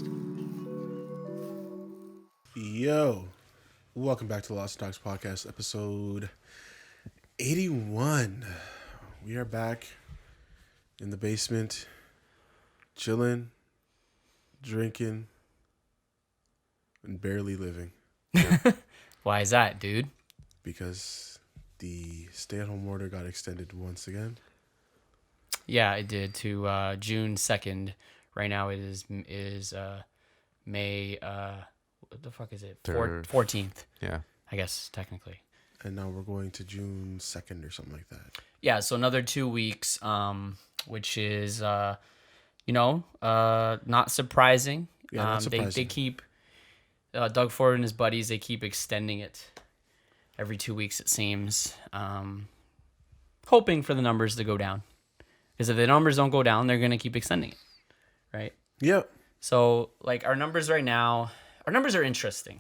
Podcast. Yo, welcome back to the Lost Talks Podcast, episode 81. We are back in the basement, chilling, drinking, and barely living. Why is that, dude? Because the stay-at-home order got extended once again. Yeah, it did to June 2nd. Right now it is May, what the fuck is it? 14th. Yeah. I guess, technically. And now we're going to June 2nd or something like that. Yeah, so another 2 weeks, which is, not surprising. Yeah, not surprising. They keep, Doug Ford and his buddies, they keep extending it every 2 weeks, it seems, hoping for the numbers to go down. Because if the numbers don't go down, they're going to keep extending it, right? Yep. So, like, our numbers right now, our numbers are interesting.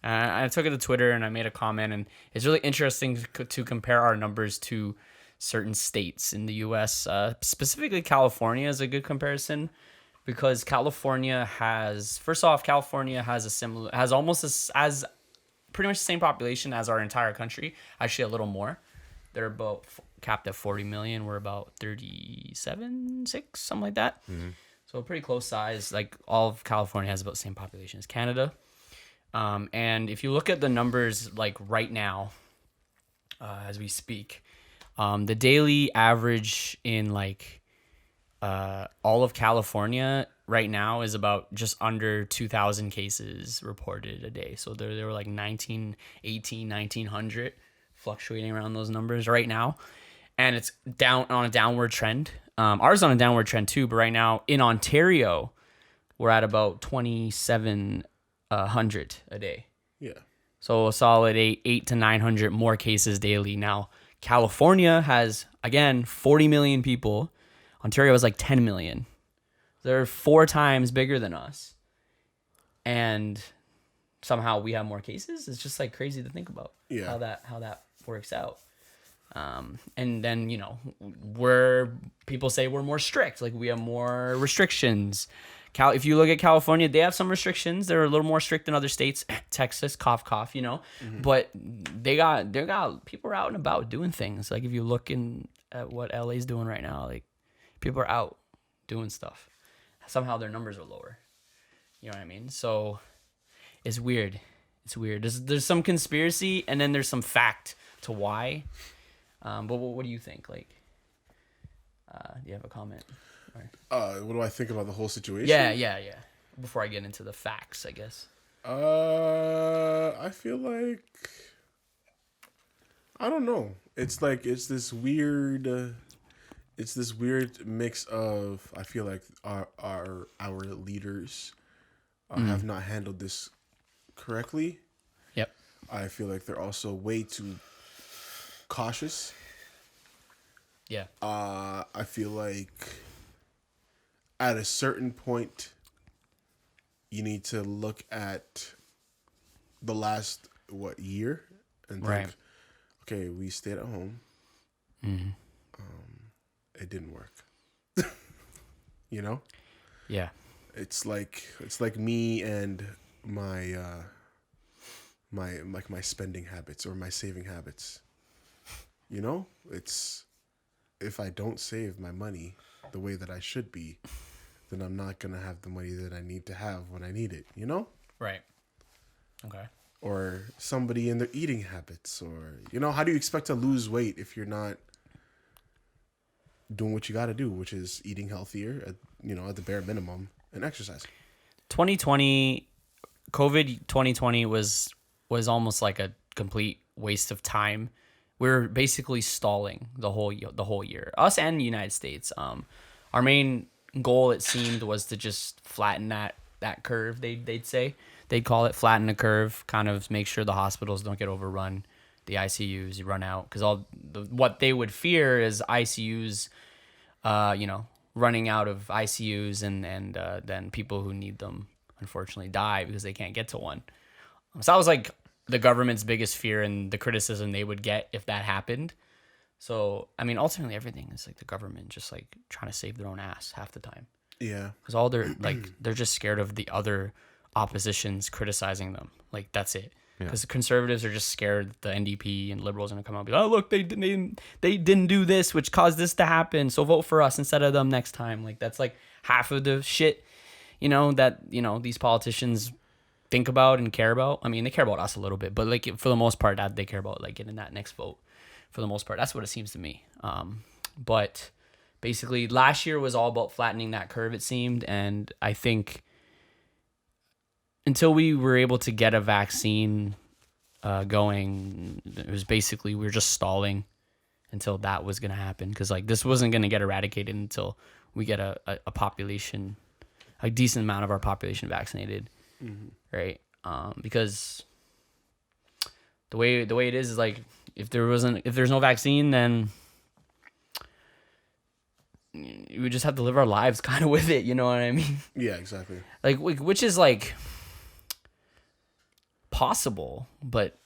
I took it to Twitter and I made a comment, and it's really interesting to compare our numbers to certain states in the U.S. Specifically, California is a good comparison because California has, first off, California has as pretty much the same population as our entire country, actually a little more. They're about capped at 40 million. We're about 37, 6, something like that. Mm-hmm. So pretty close size. Like all of California has about the same population as Canada. And if you look at the numbers like right now, as we speak, the daily average in like all of California right now is about just under 2,000 cases reported a day. So there were like 1900, fluctuating around those numbers right now. And it's down on a downward trend. Ours on a downward trend too, but right now in Ontario, we're at about 2,700 a day. Yeah. So a solid 8 to 900 more cases daily. Now, California has, again, 40 million people. Ontario is like 10 million. They're 4 times bigger than us. And somehow we have more cases. It's just like crazy to think about how that works out. And then, people say we're more strict, like we have more restrictions. If you look at California, they have some restrictions. They're a little more strict than other states. Texas, cough, Mm-hmm. But they got people are out and about doing things. Like if you look at what LA's doing right now, like people are out doing stuff. Somehow their numbers are lower. You know what I mean? So it's weird. There's some conspiracy and then there's some fact to why. But what do you think? Like, do you have a comment? What do I think about the whole situation? Yeah. Before I get into the facts, I guess. I feel like I don't know. It's this weird mix of I feel like our leaders have not handled this correctly. Yep. I feel like they're also way too cautious. Yeah. I feel like at a certain point you need to look at the last year and think, okay, we stayed at home. Mm-hmm. It didn't work. Yeah. It's like me and my my spending habits or my saving habits. It's if I don't save my money the way that I should be, then I'm not going to have the money that I need to have when I need it, Right. Okay. Or somebody in their eating habits or, how do you expect to lose weight if you're not doing what you got to do, which is eating healthier, at the bare minimum and exercising. 2020 was almost like a complete waste of time. We're basically stalling the whole year. Us and the United States. Our main goal, it seemed, was to just flatten that curve. They'd call it flatten the curve, kind of make sure the hospitals don't get overrun, the ICUs run out, because what they would fear is ICUs, running out of ICUs and then people who need them unfortunately die because they can't get to one. So that was like the government's biggest fear and the criticism they would get if that happened. So, I mean, ultimately everything is like the government just like trying to save their own ass half the time. Yeah. Because all they're like, they're just scared of the other oppositions criticizing them. Like, that's it. Because the conservatives are just scared the NDP and liberals are going to come out and be like, oh, look, they didn't do this, which caused this to happen. So vote for us instead of them next time. Like, that's like half of the shit, that, these politicians think about and care about. I mean, they care about us a little bit, but like for the most part, that they care about like getting that next vote. For the most part, that's what it seems to me. But basically, last year was all about flattening that curve, it seemed, and I think until we were able to get a vaccine going, it was basically we were just stalling until that was gonna happen, because like this wasn't gonna get eradicated until we get a population, a decent amount of our population vaccinated. Right, because the way it is like if there's no vaccine, then we would just have to live our lives kind of with it. You know what I mean? Yeah, exactly. Like, which is like possible, but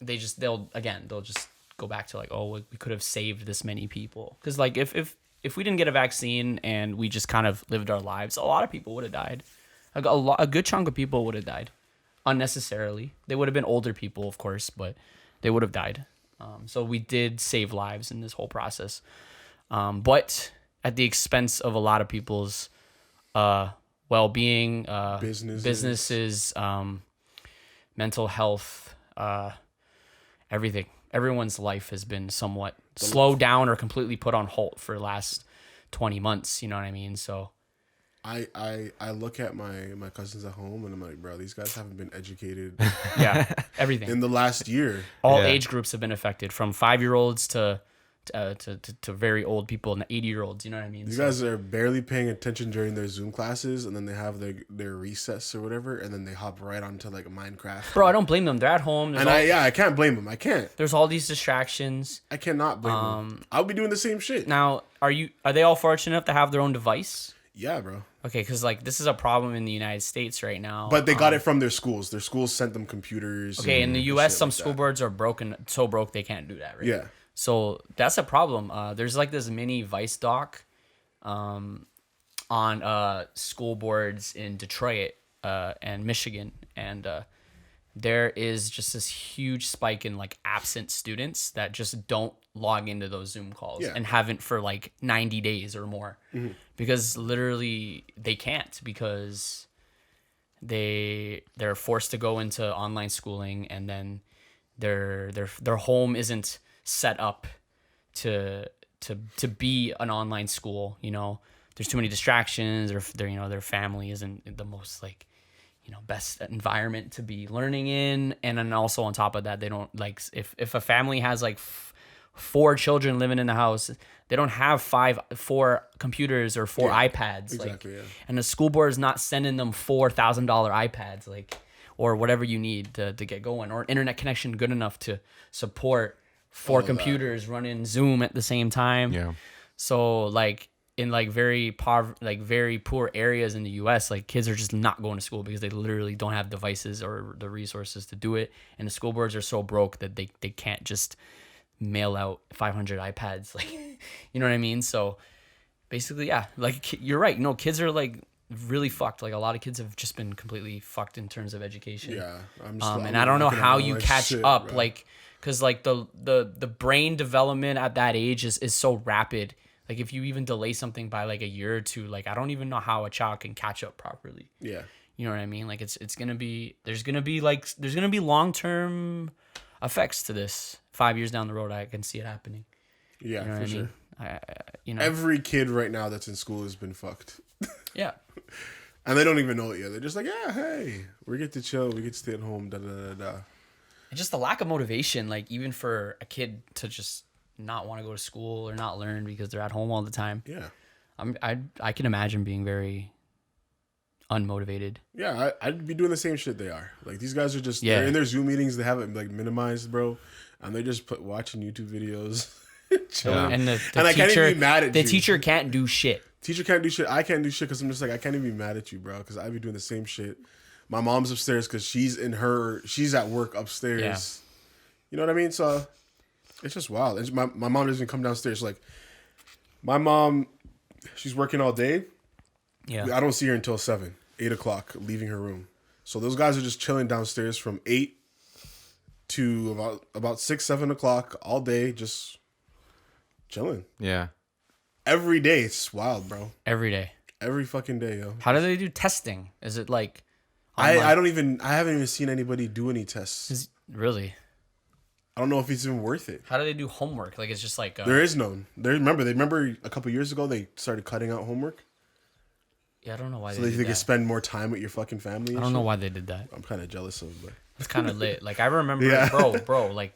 they'll just go back to like, oh, we could have saved this many people, because like if we didn't get a vaccine and we just kind of lived our lives, a lot of people would have died. A good chunk of people would have died unnecessarily. They would have been older people, of course, but they would have died. So we did save lives in this whole process, but at the expense of a lot of people's well-being, businesses, mental health, everything. Everyone's life has been somewhat slowed down or completely put on hold for the last 20 months. You know what I mean? So I look at my cousins at home and I'm like, bro, these guys haven't been educated. Yeah, everything. In the last year. All age groups have been affected, from 5-year-olds to very old people and 80-year-olds. You know what I mean? These guys are barely paying attention during their Zoom classes, and then they have their recess or whatever, and then they hop right onto like Minecraft. Bro, I don't blame them. They're at home. I can't blame them. I can't. There's all these distractions. I cannot blame them. I'll be doing the same shit. Now, are they all fortunate enough to have their own device? Yeah, bro. Okay, because like this is a problem in the United States right now. But they got it from their schools. Their schools sent them computers. Okay, in the U.S., some school boards are so broke they can't do that, right? Yeah. So that's a problem. There's like this mini Vice doc on school boards in Detroit and Michigan. And there is just this huge spike in like absent students that just don't log into those Zoom calls and haven't for like 90 days or more. Mm-hmm. Because literally they can't, because they're forced to go into online schooling, and then their home isn't set up to be an online school. There's too many distractions, or their family isn't the most like best environment to be learning in. And then also on top of that, they don't like, if a family has like 4 children living in the house, they don't have 4 computers or 4 iPads. Exactly, And the school board is not sending them $4,000 iPads, or whatever you need to get going, or internet connection good enough to support 4 computers running Zoom at the same time. Yeah. So like in like very poor areas in the US, like kids are just not going to school because they literally don't have devices or the resources to do it. And the school boards are so broke that they can't just mail out 500 iPads. Like, you know what I mean? So basically, yeah, like you're right. Kids are like really fucked. Like a lot of kids have just been completely fucked in terms of education. Yeah. And I don't know how you catch up. Bro. Like, because like the brain development at that age is so rapid. Like if you even delay something by like a year or two, like I don't even know how a child can catch up properly. Yeah. You know what I mean? Like there's gonna be long-term effects to this. 5 years down the road, I can see it happening. Yeah, you know for sure. Every kid right now that's in school has been fucked. Yeah. And they don't even know it yet. They're just like, yeah, hey, we get to chill, we get to stay at home, And just the lack of motivation, like even for a kid to just not want to go to school or not learn because they're at home all the time. Yeah. I can imagine being very unmotivated. Yeah, I'd be doing the same shit they are. Like these guys are just they're in their Zoom meetings, they have it like minimized, bro, and they just watching YouTube videos, chilling. Yeah. And the I teacher, can't even be mad at the you. teacher can't do shit. Teacher can't do shit. I can't do shit because I'm just like I can't even be mad at you, bro, because I be doing the same shit. My mom's upstairs because she's at work upstairs. Yeah. You know what I mean? So it's just wild. It's, my mom doesn't come downstairs. Like my mom, she's working all day. Yeah. I don't see her until 7, 8 o'clock, leaving her room. So those guys are just chilling downstairs from 8 to about 6, 7 o'clock all day, just chilling. Yeah. Every day. It's wild, bro. Every day. Every fucking day, yo. How do they do testing? Is it like I haven't even seen anybody do any tests. Really? I don't know if it's even worth it. How do they do homework? Like it's just like There is none. Remember a couple years ago they started cutting out homework? Yeah, I don't know why So they they did could that. spend more time with your fucking family. I don't know why they did that. I'm kind of jealous of, but It's kind of lit. Like I remember, Yeah. bro. Like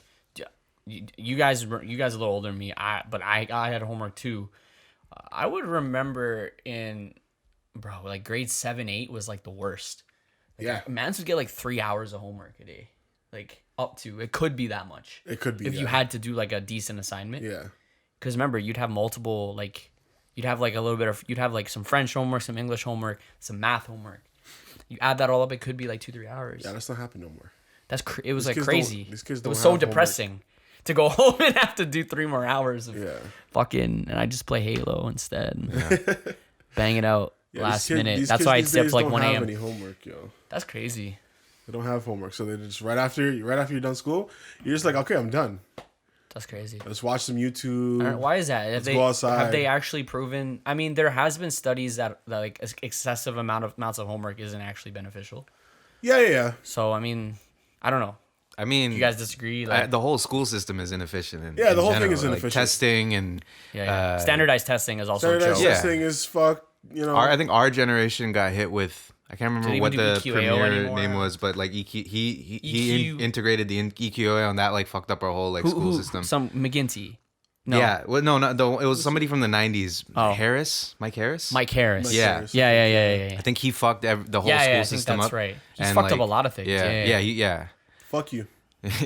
you guys are a little older than me. But I had homework too. I would remember in, bro, like grade 7, 8 was like the worst. Like, Yeah. mans would get like 3 hours of homework a day, like up to it could be that much. it could be if you had to do like a decent assignment. Yeah. Because remember, you'd have multiple, like, you'd have like a little bit of, you'd have like some French homework, some English homework, some math homework. You add that all up, it could be like 2-3 hours. Yeah, that's not happening no more. It was These like kids crazy. these kids It don't was so have homework. depressing to go home and have to do 3 more hours of Yeah. fucking, and I just play Halo instead. And bang it out Yeah, last these minute. these That's kids why I'd these stay up days to like don't 1 have a.m. any homework, yo. That's crazy. They don't have homework, so they just right after you're done school, you're just like, okay, I'm done. That's crazy. Let's watch some YouTube. Why is that? Let's go outside. Have they actually proven? I mean, there has been studies that like excessive amounts of homework isn't actually beneficial. Yeah. So I mean, I don't know. I mean, You guys disagree? Like, the whole school system is inefficient. In, Yeah, in the whole thing general. is inefficient. Like testing and yeah. Standardized testing is also a Standardized joke. Yeah. testing is fuck. You know. I think our generation got hit with. I can't remember Did he what even the do EQAO premier anymore? name was, but like he EQ. integrated the EQA and that like fucked up our whole like school system. Some McGinty. No. Yeah, well, no, it was somebody from the '90s. Oh. Mike Harris. Mike Harris. Mike Yeah. Harris. Yeah. I think he fucked the whole Yeah, school I think system that's up. right. He's and, fucked up like, a lot of things. Yeah. Fuck you.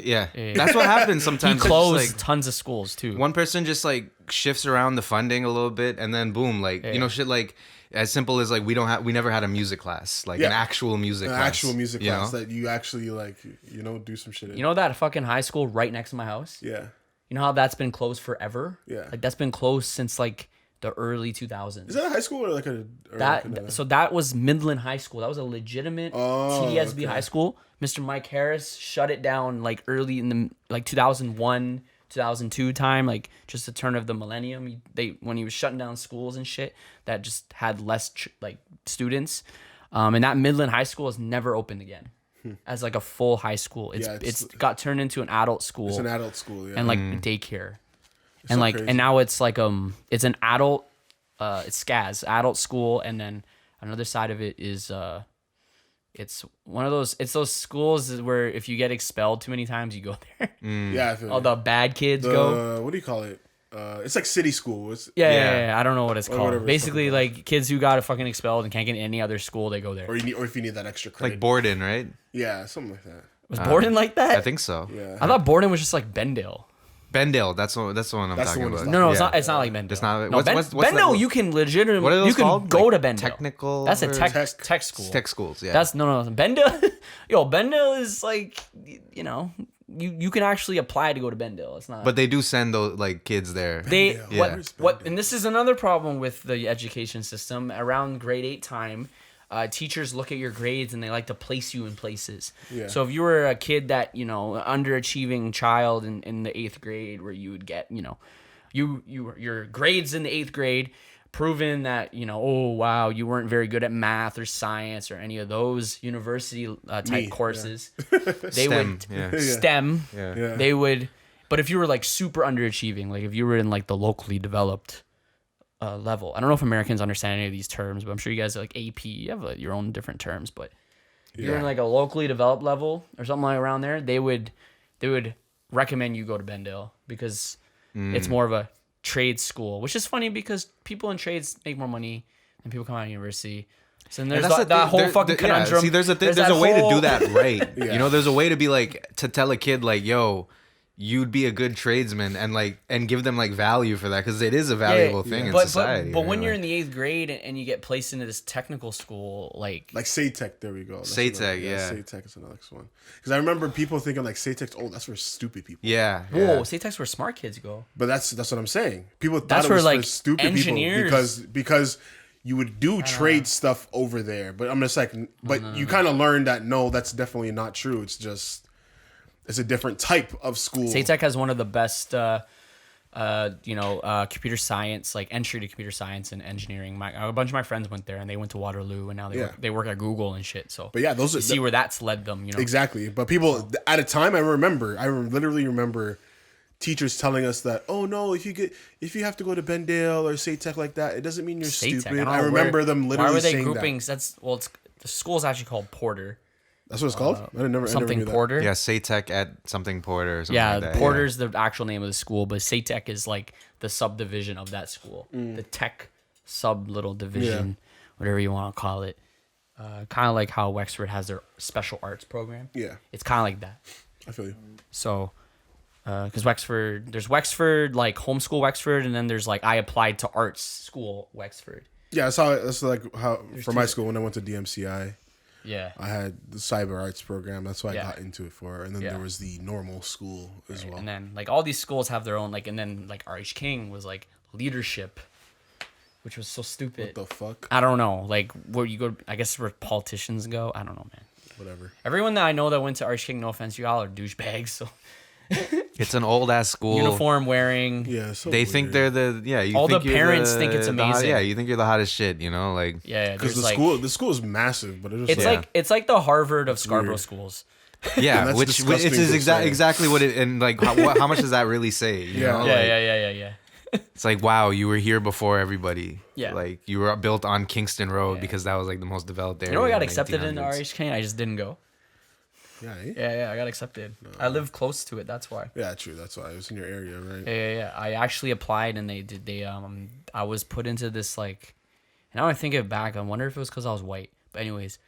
Yeah. Yeah. That's what happens He sometimes. It's just, closed like, tons of schools too. one person just like shifts around the funding a little bit, and then boom, like Yeah. you know, shit like as simple as like we never had a music class, like Yeah. an actual music An class. actual music you class know? that you actually like, do some shit in. You know that fucking high school right next to my house? Yeah. You know how that's been closed forever? Yeah. Like that's been closed since like the early 2000s. Is that a high school or like a So that was Midland High School. That was a legitimate TSB high school. Mr. Mike Harris shut it down like early in the like 2001, 2002 time, like just the turn of the millennium. When he was shutting down schools and shit that just had less like students. And that Midland High School has never opened again as like a full high school. It's got turned into an adult school. It's an adult school, yeah. And like daycare. It's And so like crazy. and now it's like it's an adult it's SCAS, adult school, and then another side of it is it's those schools where if you get expelled too many times you go there. Yeah, I feel All you. the bad kids go. What do you call it? It's like city school. It's Yeah. I don't know what it's called. whatever it's Basically, fucking like kids who got fucking expelled and can't get any other school, they go there. or if you need that extra credit. like Borden, right? Yeah, something like that. Was Borden like that? I think so. Yeah. I thought Borden was just like Bendale. Bendale, that's the one I'm That's the talking one he's about. talking No, Yeah. it's not like Bendale. It's not- No, what's that- Bendale, you can legitimately What are those you can called? go Like to Bendale. technical That's a or- tech school. Tech schools, yeah. That's no. Bendale, Bendale is like, you can actually apply to go to Bendale. It's not. but they do send those like kids there. They Yeah. what and this is another problem with the education system. Around grade 8 time, teachers look at your grades and they like to place you in places. Yeah. So if you were a kid that underachieving child in the 8th grade, where you would get your grades in the 8th grade proven that oh wow, you weren't very good at math or science or any of those university type courses, they STEM, would yeah. STEM. Yeah. They would, but if you were like super underachieving, like if you were in like the locally developed level, I don't know if Americans understand any of these terms, but I'm sure you guys are like AP, you have like, your own different terms. But if you're in like a locally developed level or something like around there, they would recommend you go to Bendale because it's more of a trade school, which is funny because people in trades make more money than people come out of university. So then there's And that's that whole fucking conundrum. See, there's a that way to whole- do that right. Yeah. There's a way to be like to tell a kid like, yo, you'd be a good tradesman and give them like value for that because it is a valuable thing in society. But when right? you're in the 8th grade and you get placed into this technical school, like SATEC, there we go. SATEC, yeah. SATEC is another one. Because I remember people thinking like SATEC, that's for stupid people. yeah, whoa, SATEC's where smart kids go. But that's what I'm saying. People thought That's it was where, for like, stupid engineers- people because you would do trade stuff over there. But I'm just like, but you kind of learn that no, that's definitely not true. It's just it's a different type of school. State Tech has one of the best. Computer science, like entry to computer science and engineering. A bunch of my friends went there, and they went to Waterloo, and now they work at Google and shit. So, but yeah, those are see where that's led them. You know exactly. But people at a time, I literally remember teachers telling us that, oh no, if you have to go to Bendale or State Tech like that, it doesn't mean you're stupid. I remember them literally. Why were they saying grouping? That. The school's actually called Porter. That's what it's called? I never knew Porter. That. Yeah, State Tech at something Porter or something like that. Porter's the actual name of the school, but State Tech is like the subdivision of that school. The tech sub little division, whatever you want to call it. Kind of like how Wexford has their special arts program. Yeah. It's kind of like that. I feel you. So, because there's Wexford, like homeschool Wexford, and then there's like I applied to arts school Wexford. Yeah, that's like how for my school when I went to DMCI. Yeah. I had the cyber arts program. That's why I got into it for. And then Yeah. there was the normal school as well. And then like all these schools have their own like, and then like RH King was like leadership, which was so stupid. What the fuck? I don't know. Like where you go, I guess where politicians go. I don't know, man. Whatever. Everyone that I know that went to RH King, no offense, you all are douchebags. So It's an old ass school. uniform wearing. Yeah, so They weird. think they're the All think the you're parents think it's the hot- amazing. yeah, you think you're the hottest shit. You know, like Yeah, because there's like the school is massive, but it's Yeah. like it's like the Harvard of Scarborough weird. schools. yeah, that's which disgusting it's to say. exactly what it and like how much does that really say? You Yeah. know? Yeah, Like, yeah. It's like wow, you were here before everybody. Yeah. like you were built on Kingston Road Yeah. because that was like the most developed area. You know, I got in the accepted into 1800s. RH King. I just didn't go. Yeah, eh? Yeah, I got accepted. I live close to it. That's why. Yeah, true. That's why it was in your area, right? Yeah. I actually applied, and I was put into this like. And now I think it back, I wonder if it was because I was white. But anyways,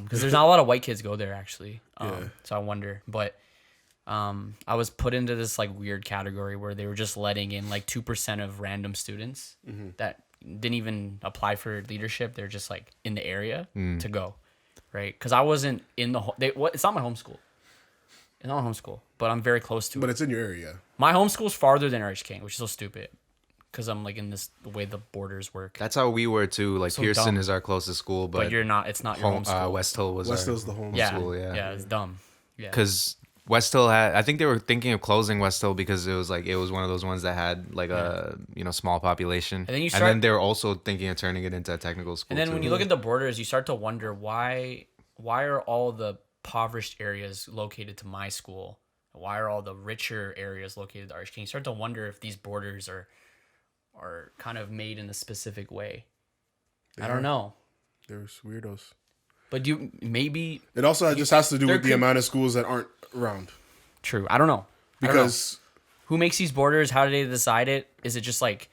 because there's not a lot of white kids go there actually. Yeah. So I wonder, but I was put into this like weird category where they were just letting in like 2% of random students that didn't even apply for leadership. They're just like in the area to go, right? Because I wasn't in it's not my home school. It's not my home school, but I'm very close to it. But it's in your area. My home school's farther than RH King, which is so stupid. Because I'm like in the way the borders work. That's how we were too. Like So Pearson dumb. is our closest school, but You're not. It's not your home school. West Hill was West our Hill's the home yeah, school. yeah, it's dumb. Yeah. because West Hill had. I think they were thinking of closing West Hill because it was one of those ones that had like a small population. then you and start- then they were also thinking of turning it into a technical school. And then too. when you look at the borders, you start to wonder why are all the impoverished areas located to my school? Why are all the richer areas located to RH King? You start to wonder if these borders are kind of made in a specific way. I don't know. There's weirdos. But maybe It also just has to do there with the could- amount of schools that aren't around. true. I don't know. Because Who makes these borders? How do they decide it? Is it just like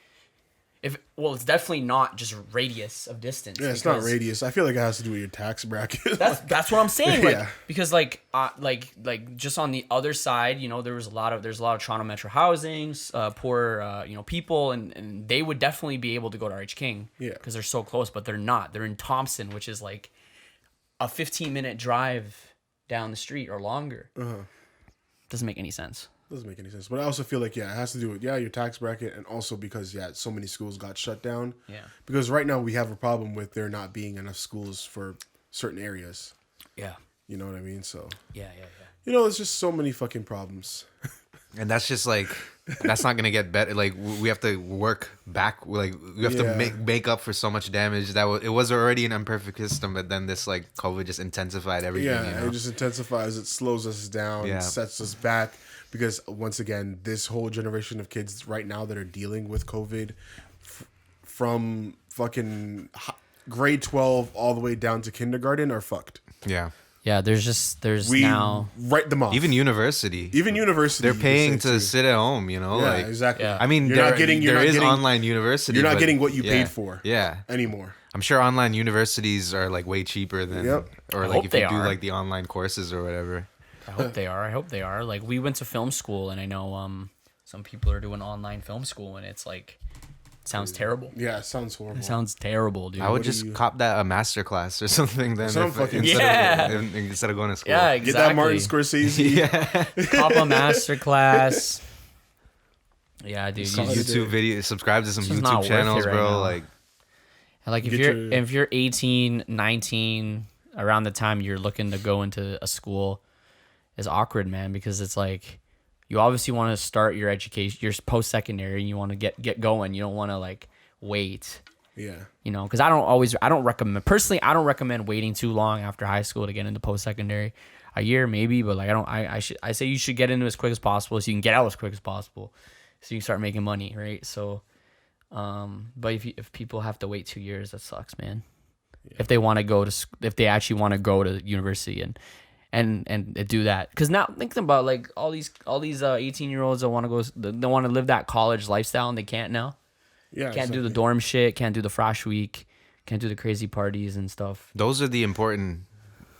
it's definitely not just radius of distance. yeah, it's not because radius. I feel like it has to do with your tax bracket. That's what I'm saying. Like, Yeah. because like just on the other side, there's a lot of Toronto Metro housing, poor people, and they would definitely be able to go to RH King. Yeah. Because they're so close, but they're not. They're in Thompson, which is like a 15-minute drive down the street or longer. Doesn't make any sense. Doesn't make any sense. But I also feel like, it has to do with, your tax bracket, and also because, so many schools got shut down. Yeah. Because right now we have a problem with there not being enough schools for certain areas. Yeah. You know what I mean? So, Yeah. it's just so many fucking problems. And that's just like that's not gonna get better. Like we have to work back. Like we have Yeah. to make up for so much damage that it was already an imperfect system, but then this like COVID just intensified everything. Yeah, it just intensifies. It slows us down. Yeah. It sets us back. Because once again, this whole generation of kids right now that are dealing with COVID from fucking grade 12 all the way down to kindergarten are fucked. Yeah. Yeah, there's We now write them off. Even university. Even university. They're you paying could say, to too. sit at home, Yeah, like exactly. Yeah. I mean, You're there not getting- you're there not is getting- online university. You're not but- getting what you yeah, paid for. Yeah. Anymore. I'm sure online universities are like way cheaper than Yep. or I like hope if they you do are. like the online courses or whatever. I hope they are. Like we went to film school, and I know some people are doing online film school, and it's like sounds terrible. Yeah, it sounds horrible. It sounds terrible, dude. I would do just you- cop that a master class or something then Some fucking- instead of going to school. yeah, Get that exactly. Martin Scorsese. Yeah. Cop a master class. Yeah, dude. Solid. YouTube video, subscribe to some It's just not YouTube worth channels, it right bro. now. Like And like if you're 18, 19, around the time you're looking to go into a school, it's awkward, man, because it's like you obviously want to start your education, your post-secondary, and you want to get going. You don't want to like wait. Yeah. You know, because I don't recommend waiting too long after high school to get into post-secondary. A year maybe, but like I say you should get into as quick as possible so you can get out as quick as possible so you can start making money, right? So but if people have to wait 2 years, that sucks, man. Yeah. If they actually want to go to university and do that, because now thinking about like all these 18-year-olds that want to live that college lifestyle and they can't now. Yeah, can't do the dorm shit, can't do the frosh week, can't do the crazy parties and stuff. Those are the important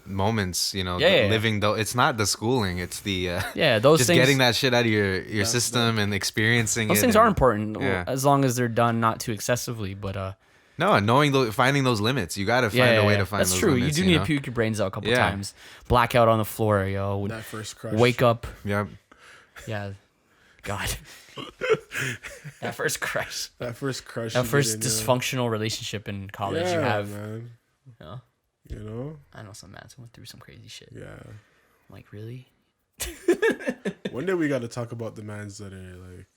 moments, you know. Living though, it's not the schooling, it's the those just things, getting that shit out of your system and experiencing those it. Those things are important, as long as they're done not too excessively. But knowing finding those limits, you got to find a way to find. That's those true. Limits, you do need to puke your brains out a couple times, blackout on the floor, yo. That first crush. Wake up. Yeah. Yeah. God. That first crush. That first dysfunctional relationship in college you have. Man. You know? I know some mans went through some crazy shit. Yeah. I'm like, really? One day we got to talk about the mans that are like.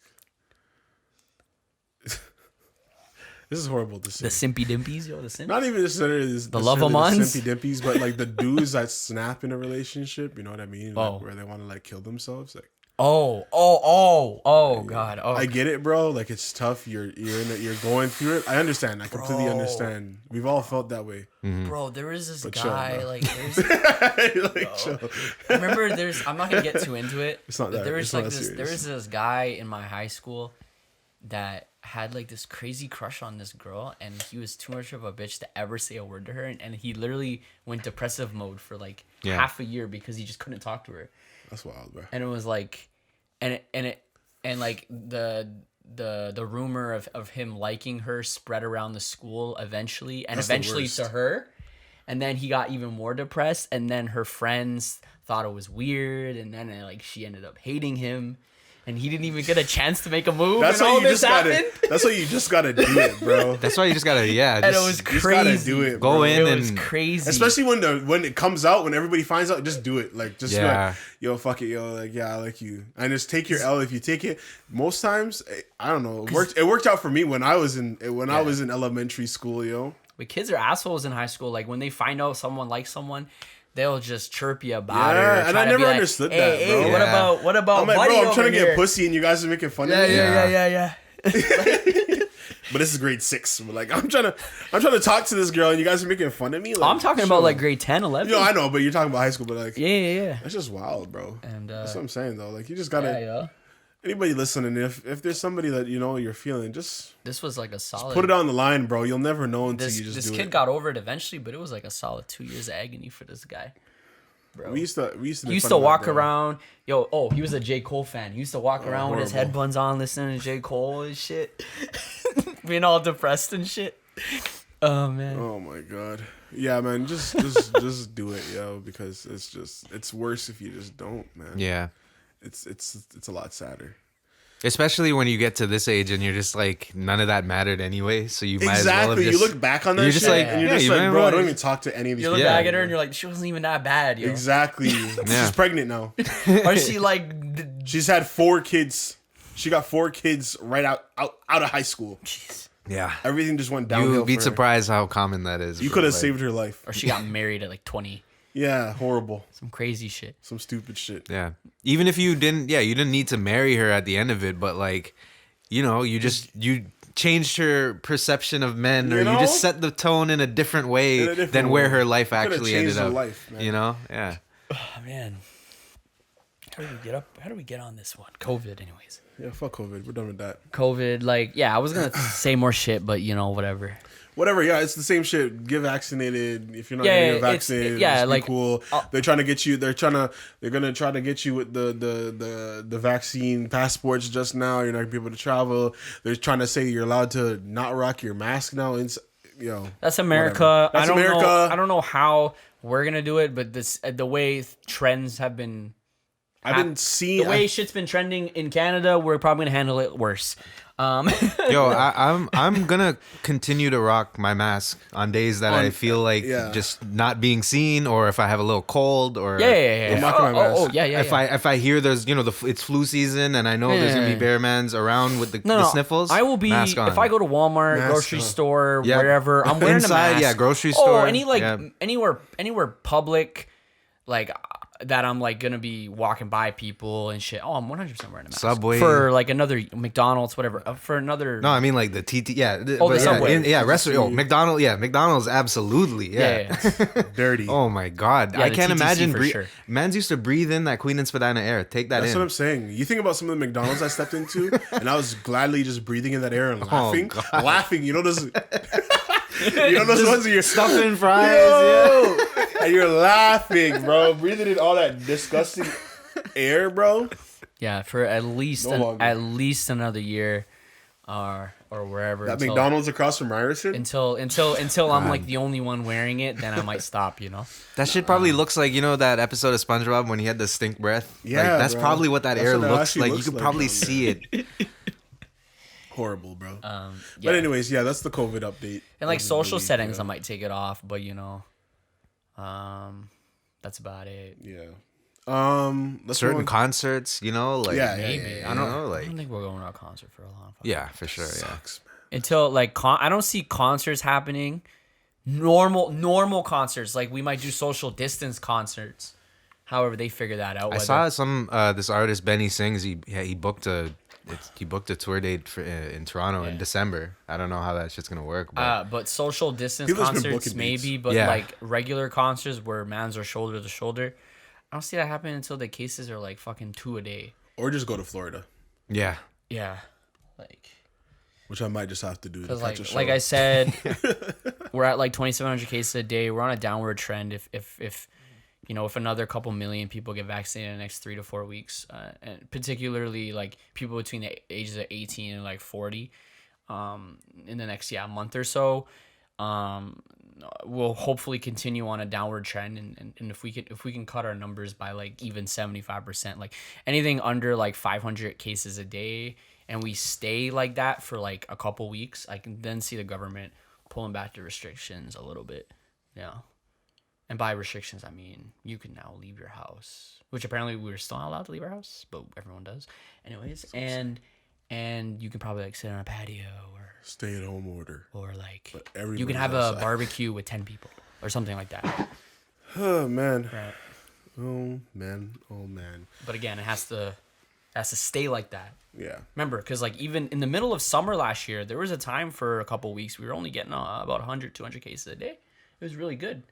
This is horrible to say. The simpy dimpies, yo. The simps. Not even the love-a-mons? Simpy dimpies, but like the dudes that snap in a relationship. You know what I mean? Like, where they want to like kill themselves. Like. God. Oh, I get it, bro. Like it's tough. You're going through it. I understand. I completely understand. We've all felt that way. Mm-hmm. Bro, there is this but guy. Chill, like, chill. I remember I'm not gonna get too into it. It's not that. There was this guy in my high school that had like this crazy crush on this girl, and he was too much of a bitch to ever say a word to her, and he literally went depressive mode for like half a year because he just couldn't talk to her. That's wild, bro. And it was like, and like the rumor of him liking her spread around the school eventually, and eventually to her, and then he got even more depressed, and then her friends thought it was weird, and then like she ended up hating him. And he didn't even get a chance to make a move. That's why you just gotta. That's why you just gotta do it, bro. That's why you just gotta. Yeah, and it was crazy. Just gotta do it. Go in it was crazy. Especially when it comes out, when everybody finds out, just do it. Like just be like, yo, fuck it, yo, like I like you, and just take your L if you take it. Most times, I don't know. It worked out for me when I was in elementary school, yo. But kids are assholes in high school. Like when they find out someone likes someone, they'll just chirp you about it. And I never understood that, bro. Hey, what about I'm like, buddy bro, I'm trying to here? get pussy and you guys are making fun of me. Yeah. But this is grade 6. But like I'm trying to talk to this girl and you guys are making fun of me. Like, I'm talking about like grade 10, 11. You know, I know, but you're talking about high school. But like, yeah. That's just wild, bro. And that's what I'm saying though. Like you just gotta. Anybody listening, if there's somebody that you know you're feeling, this was like a solid. Just put it on the line, bro. You'll never know until you just do it. This kid got over it eventually, but it was like a solid 2 years of agony for this guy. Bro. We used to walk around. He was a J. Cole fan. He used to walk around with his headphones on, listening to J. Cole and shit, being all depressed and shit. Oh man. Oh my god. Yeah, man. Just do it, yo, because it's worse if you just don't, man. Yeah. It's a lot sadder. Especially when you get to this age and you're just like, none of that mattered anyway. So you might as well have just... You look back on that shit and you're just like, bro, I don't even talk to any of these people. You look back at her and you're like, she wasn't even that bad, yo. Exactly. She's pregnant now. Or she like... She's had 4 kids. She got 4 kids right out of high school. Jeez. Yeah. Everything just went downhill. You'd be surprised how common that is. You could have saved her life. Or she got married at like 20. Yeah, horrible. Some crazy shit. Some stupid shit. Yeah. Even if you didn't need to marry her at the end of it, but like, you know, you changed her perception of men, or you just set the tone in a different way than where her life actually ended up. You know? Yeah. Oh, man. How do we get on this one? COVID, anyways. Yeah, fuck COVID. We're done with that. COVID, like, yeah, I was gonna say more shit, but you know, whatever. Whatever, yeah, it's the same shit. Get vaccinated. If you're not gonna get vaccinated, like cool. They're trying to get you. They're gonna try to get you with the vaccine passports. Just now, you're not gonna be able to travel. They're trying to say you're allowed to not rock your mask now. That's America. That's America. I don't know how we're gonna do it, but the way trends have been I've been seeing the way shit's been trending in Canada. We're probably gonna handle it worse. Yo, I'm gonna continue to rock my mask on days that I feel like just not being seen, or if I have a little cold, or Yeah. Yeah. If I hear there's it's flu season and I know there's gonna be bear mans around with the sniffles, I will be mask on. if I go to Walmart, Mask grocery on. store, wherever. I'm wearing Inside, a mask. yeah, grocery store. Anywhere public, like that I'm like gonna be walking by people and shit. Oh, I'm 100% wearing a mask. Subway. For like another McDonald's, whatever. For another. No, I mean like the TT. Yeah. The Subway. Restaurant. McDonald's. Yeah, McDonald's. Absolutely. Yeah. dirty. Oh my God. Yeah, I the can't TTC imagine. for sure. Mans used to breathe in that Queen and Spadina air. Take that That's in. what I'm saying. You think about some of the McDonald's I stepped into, and I was gladly just breathing in that air and laughing. Laughing. You know those. You know those ones that you're Stuffing fries. Yo! And you're laughing, bro. Breathing in all that disgusting air, bro. Yeah, for at least another year, or wherever. That McDonald's across from Ryerson. Until I'm like the only one wearing it, then I might stop. That shit probably looks like that episode of SpongeBob when he had the stink breath. Yeah, like, that's bro. probably what that That's air what it looks actually like. looks You could like probably down see it. Horrible, bro. Yeah. But anyways, that's the COVID update. In like social settings, I might take it off, but that's about it. Yeah. Certain concerts, like Maybe. I don't like think we're going to a concert for a long time. yeah, for sure. Sucks, man. Until like I don't see concerts happening. Normal concerts, like we might do social distance concerts. However, they figure that out. I saw some this artist Benny Sings. He booked a tour date in Toronto in December. I don't know how that shit's gonna work. But social distance People just been concerts booking maybe, dates. but Yeah. like regular concerts where mans are shoulder to shoulder, I don't see that happening until the cases are like fucking 2 a day. Or just go to Florida, Yeah. Yeah, like which I might just have to do. because like I said, we're at like 2,700 cases a day. We're on a downward trend. If another couple million people get vaccinated in the next 3 to 4 weeks, and particularly like people between the ages of 18 and like 40, in the next month or so, we'll hopefully continue on a downward trend. And if we can cut our numbers by like even 75%, like anything under like 500 cases a day, and we stay like that for like a couple weeks, I can then see the government pulling back the restrictions a little bit. Yeah. And by restrictions, I mean you can now leave your house, which apparently we're still not allowed to leave our house, but everyone does. Anyways, and you can probably like sit on a patio or stay at home order, or like everybody's you can have outside. a barbecue with 10 people or something like that. Oh man. Right. Oh man. But again, it has to stay like that. Yeah. Remember, because like even in the middle of summer last year, there was a time for a couple weeks we were only getting about 100, 200 cases a day. It was really good.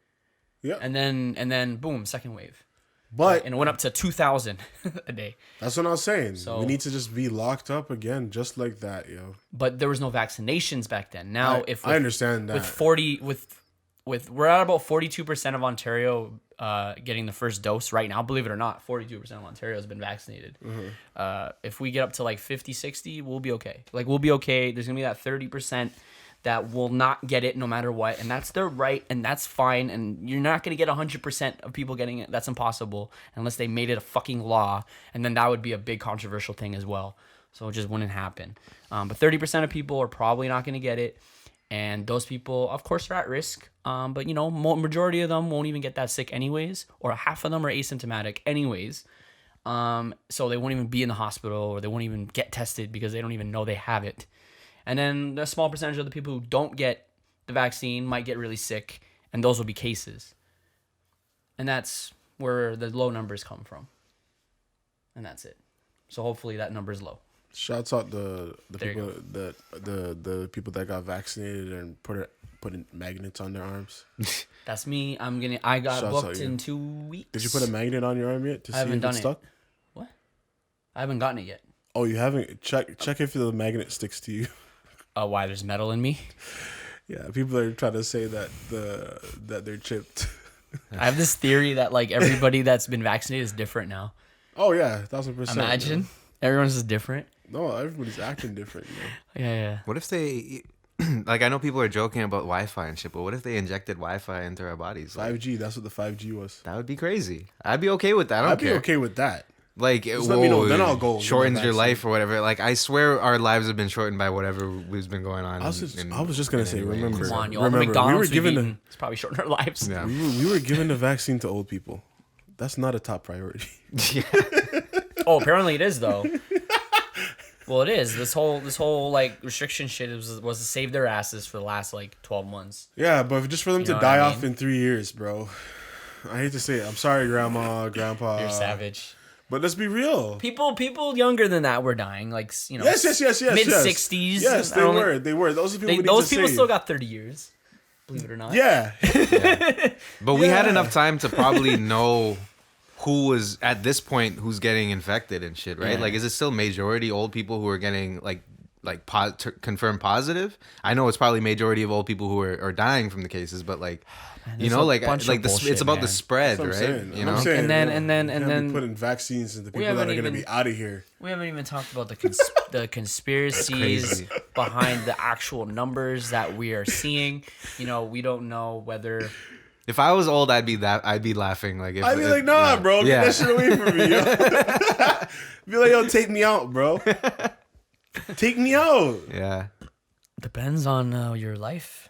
Yeah. And then boom, second wave. But And it went up to 2,000 a day. that's what I was saying. So- we need to just be locked up again, just like that, yo. But there was no vaccinations back then. Now, I understand that. with we're at about 42% of Ontario getting the first dose right now. Believe it or not, 42% of Ontario has been vaccinated. If we get up to like 50, 60, we'll be okay. Like we'll be okay. There's gonna be that 30% that will not get it no matter what, and that's their right, and that's fine. And you're not gonna get 100% of people getting it. That's impossible unless they made it a fucking law, and then that would be a big controversial thing as well. So it just wouldn't happen. But 30% of people are probably not gonna get it. And those people, of course, are at risk. But, majority of them won't even get that sick anyways. Or half of them are asymptomatic anyways. So they won't even be in the hospital, or they won't even get tested because they don't even know they have it. And then a small percentage of the people who don't get the vaccine might get really sick. And those will be cases. And that's where the low numbers come from. And that's it. So hopefully that number is low. Shouts out the There people you the people that got vaccinated and putting magnets on their arms. That's me. I got Shouts out booked you. in 2 weeks. Did you put a magnet on your arm yet to I see haven't if done it's it. stuck? I haven't gotten it yet. Oh, you haven't? Check if the magnet sticks to you. Why there's metal in me? Yeah, people are trying to say that they're chipped. I have this theory that like everybody that's been vaccinated is different now. Oh yeah, 1,000%. Imagine man. everyone's just different. No, everybody's acting different. Yeah. What if they, like, I know people are joking about Wi-Fi and shit, but what if they injected Wi-Fi into our bodies? Like, 5G. That's what the 5G was. that would be crazy. I'd be okay with that. I don't I'd care. be okay with that. Like, Just let me know, then I'll go. Shortens your life or whatever. Like, I swear our lives have been shortened by whatever has been going on. I was just gonna say, remember, Come on, y'all. The McDonald's it's probably shortened our lives. Yeah. we were giving the vaccine to old people. That's not a top priority. Yeah. Oh, apparently it is though. Well, it is. This whole like restriction shit was to save their asses for the last like 12 months. Yeah, but just for them to know die what I off mean? in 3 years, bro. I hate to say it. I'm sorry, Grandma, Grandpa. You're savage. But let's be real. People younger than that were dying, like Yes. mid 60s. Yes, they were. They were. Those are people. Those people still got 30 years. Believe it or not. Yeah. But we had enough time to probably know who was at this point who's getting infected and shit, right? Yeah. Like, is it still majority old people who are getting like confirmed positive? I know it's probably majority of old people who are dying from the cases, but like, you know, like it's about the spread, That's what I'm right? saying. You know, I'm saying, And then putting vaccines into people haven't that are going to even- be out of here. we haven't even talked about the conspiracies crazy. behind the actual numbers that we are seeing. We don't know whether if I was old, I'd be laughing. Like, I'd be like, nah, bro, get that shit away from me. Yo. Be like, yo, take me out, bro. Take me out. Yeah. depends on your life.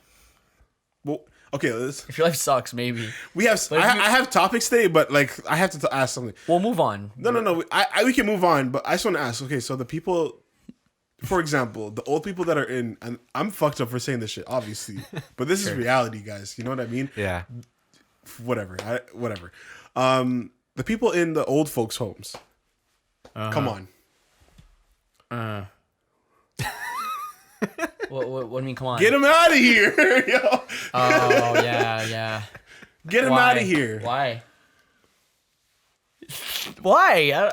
Well, okay, If your life sucks, maybe. we have. I have topics today, but like I have to ask something. We'll move on. No. We can move on, but I just want to ask. Okay, so the people, for example, the old people that are in, and I'm fucked up for saying this shit, obviously, but this is reality, guys. You know what I mean? Yeah. Whatever. The people in the old folks' homes. Come on. What do you mean? Come on. Get him out of here, yo. Oh yeah. Get him out of here. Why? Why?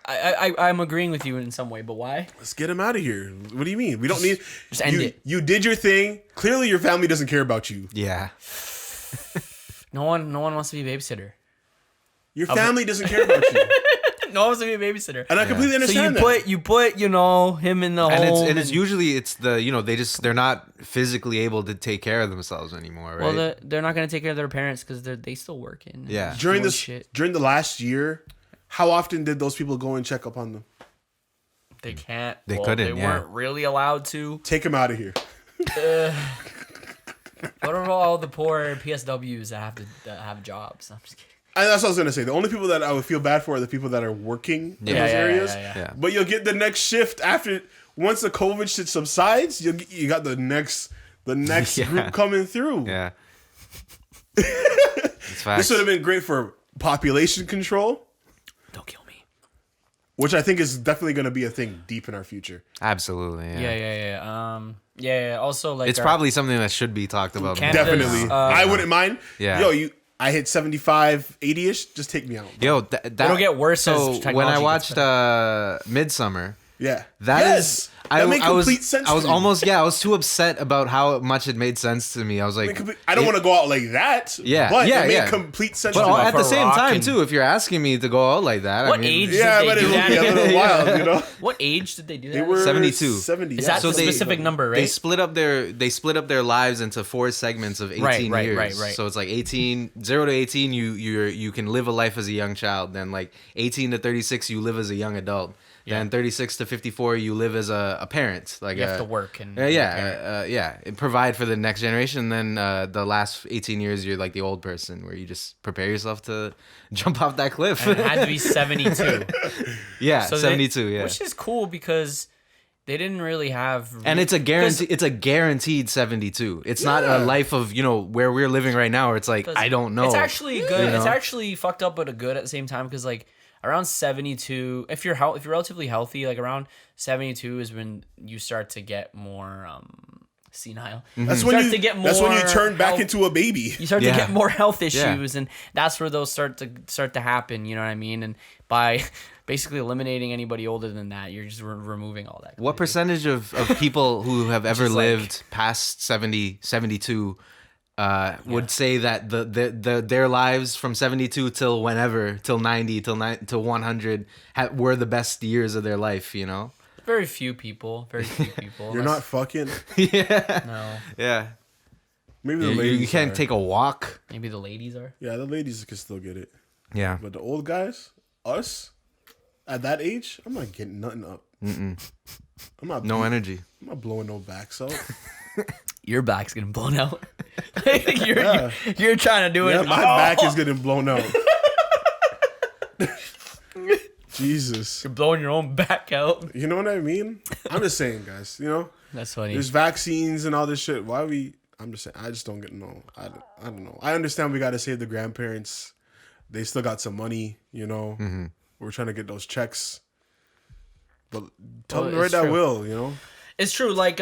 I'm agreeing with you in some way, but why? Let's get him out of here. What do you mean? We don't need. Just end it. You did your thing. Clearly, your family doesn't care about you. Yeah. No one wants to be a babysitter. Your family doesn't care about you, No one wants to be a babysitter. and I completely So understand you put him in the home. And it's usually they're not physically able to take care of themselves anymore, right? well, they're not gonna take care of their parents because they still working. Yeah. during Doing this shit. during the last year. How often did those people go and check up on them? They can't. They well, couldn't, They yeah. weren't really allowed to. Take him out of here. What about all the poor PSWs that have jobs? I'm just kidding. And that's what I was gonna say. The only people that I would feel bad for are the people that are working in Yeah. those areas. Yeah. But you'll get the next shift after once the COVID shit subsides. You got the next Yeah. group coming through. Yeah. It's facts. This would have been great for population control, Don't kill me. which I think is definitely going to be a thing deep in our future. Absolutely. Yeah. Yeah. Also, like It's probably something that should be talked about. Can't- more. Definitely, I wouldn't mind. Yeah. Yo, I hit 75, 80ish. Just take me out. Yo, that It'll get worse as So technology when I gets watched Midsummer, Yeah, that is. that made complete sense. I was to me. almost I was too upset about how much it made sense to me. I was like, I don't want to go out like that. Yeah, but yeah, it made yeah. complete sense. But to me. at the For same rock time and- too, if you're asking me to go out like that, What I mean, age? Yeah, did but they it do would be a that? little wild, you know. What age did they do that? They were 72. 70. Is yeah. that So the they- specific number, right? They split up their lives into 4 segments of 18 Right, years. right. So it's like 0 to 18 you can live a life as a young child. Then like 18 to 36 you live as a young adult. Then 36 to 54 you live as a parent. Like You have to work and and provide for the next generation. Then the last 18 years you're like the old person where you just prepare yourself to jump off that cliff. And it had to be 72. Yeah, So 72. Yeah. Which is cool because they didn't really have. And it's a guarantee. It's a guaranteed 72. It's not a life of where we're living right now. Where it's like I don't know. It's actually good. You know? It's actually fucked up, but good at the same time because like around 72, if you're relatively healthy, like around 72 is when you start to get more senile. That's You when start you to get That's when you more turn back health- into a baby. You start Yeah. to get more health Yeah. issues, and that's where those start to happen. You know what I mean? And by basically eliminating anybody older than that, you're just removing all that. What percentage of people who have ever is like- lived past 70, 72 would say that their lives from 72 till whenever, till 90, till 100 were the best years of their life, you know? Very few people. Very few people. You're not fucking. Yeah. No. Yeah. Maybe the You, ladies. you can't are. take a walk. Maybe the ladies are. Yeah, the ladies can still get it, Yeah. but the old guys, us, At that age, I'm not getting nothing up. I'm not. No energy. I'm not blowing no backs out. Your back's getting blown out. you're trying to do it. Yeah, my back is getting blown out. Jesus. You're blowing your own back out. You know what I mean? I'm just saying, guys. You know, That's funny. there's vaccines and all this shit. Why we? I'm just saying. I just don't get no. I don't know. I understand we got to save the grandparents. They still got some money. You know, we're trying to get those checks. But tell them to write that will. You know. It's true, like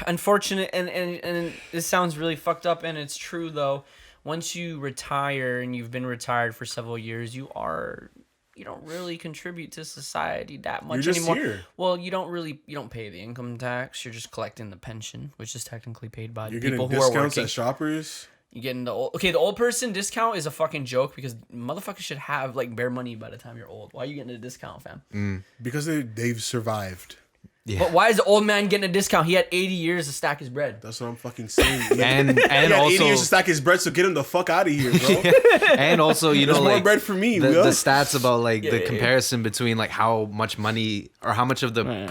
unfortunate and this sounds really fucked up, and it's true though. Once you retire and you've been retired for several years, you don't really contribute to society that much You're just anymore. here. Well, you don't pay the income tax. You're just collecting the pension, which is technically paid by You're the people getting who are discounts working. at Shoppers. You're getting the old person discount is a fucking joke because motherfuckers should have like bare money by the time you're old. Why are you getting a discount, fam? Because they've survived. Yeah. But why is the old man getting a discount? He had 80 years to stack his bread. That's what I'm fucking saying. And he had 80 also years to stack his bread, so get him the fuck out of here, bro. and also, you know, There's more like bread for me. the Will. stats about like the comparison between like how much money or how much of the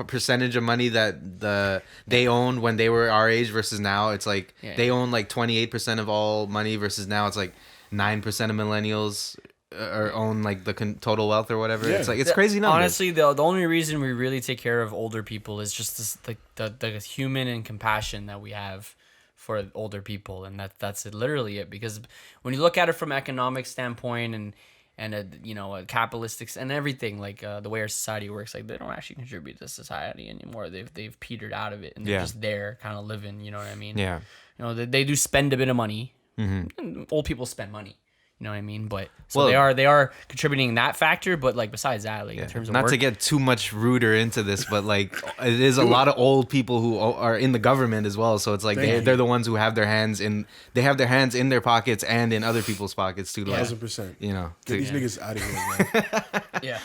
percentage of money that they owned when they were our age versus now. It's like they own like 28% of all money versus now it's like 9% of millennials or own like the total wealth or whatever. Yeah. It's like it's crazy numbers. Honestly, the only reason we really take care of older people is just this, the human and compassion that we have for older people, and that's literally it. Because when you look at it from an economic standpoint and a capitalistic and everything, like the way our society works, like they don't actually contribute to society anymore. They've petered out of it, and they're just there, kind of living. You know what I mean? Yeah. You know, they do spend a bit of money. And old people spend money. You know what I mean? But so Well, they are contributing that factor, but like besides that, like in terms of not work, to get too much ruder into this, but like it is a lot of old people who are in the government as well. So it's like they're the ones who have their hands in their pockets and in other people's pockets too. Like, 1,000%. you know, Get these niggas out of here, man. yeah,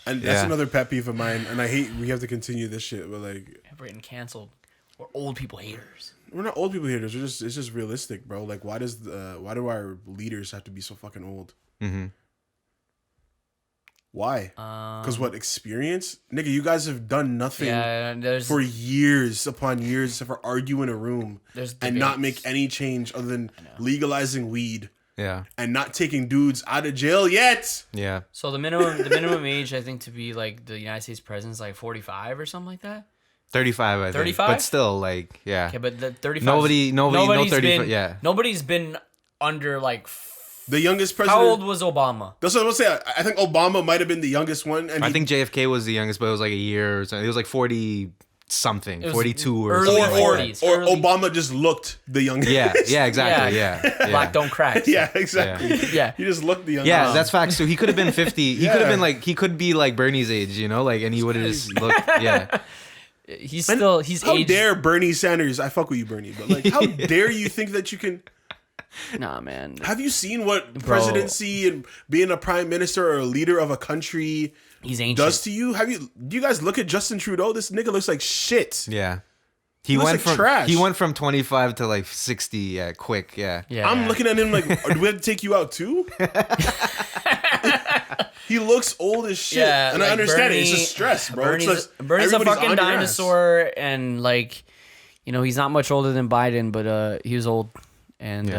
And that's another pet peeve of mine. And I hate we have to continue this shit, but like we're getting canceled. We're old people haters. we're not old people here. It's just realistic, bro. Like why do our leaders have to be so fucking old? Why? Because what experience? Nigga, you guys have done nothing for years upon years except for argue in a room and not make any change other than legalizing weed. Yeah. And not taking dudes out of jail yet. Yeah. So the minimum age, I think, to be like the United States president is like 45 or something like that. 35, I think. 35? But still, like, yeah. Okay, but the 35. Nobody, no 35. Been, yeah. Nobody's been under like. The youngest president. How old was Obama? That's what I was saying. I think Obama might have been the youngest one. And I think JFK was the youngest, but it was like a year or something. It was like 40 something, 42 or early something. 40s. Or Obama just looked the youngest. Yeah, exactly. Yeah. Black don't crack. So. Yeah, exactly. Yeah. He just looked the youngest. Yeah, that's facts. So he could have been 50. He could have been like, he could be like Bernie's age, you know, like, and he would have just looked, yeah. He's How aged. dare Bernie Sanders? I fuck with you, Bernie, but like, how dare you think that you can? Nah, man. Have you seen what presidency and being a prime minister or a leader of a country He's ancient. does to you? Do you guys look at Justin Trudeau? This nigga looks like shit. Yeah. He looks went like from trash. He went from 25 to like 60, yeah, quick, yeah. Yeah. I'm looking at him like, do we have to take you out too? He looks old as shit, Yeah, and like I understand Bernie, it. It's just stress, bro. Bernie's Everybody's a on fucking your ass. dinosaur, and like, you know, he's not much older than Biden, but he was old, and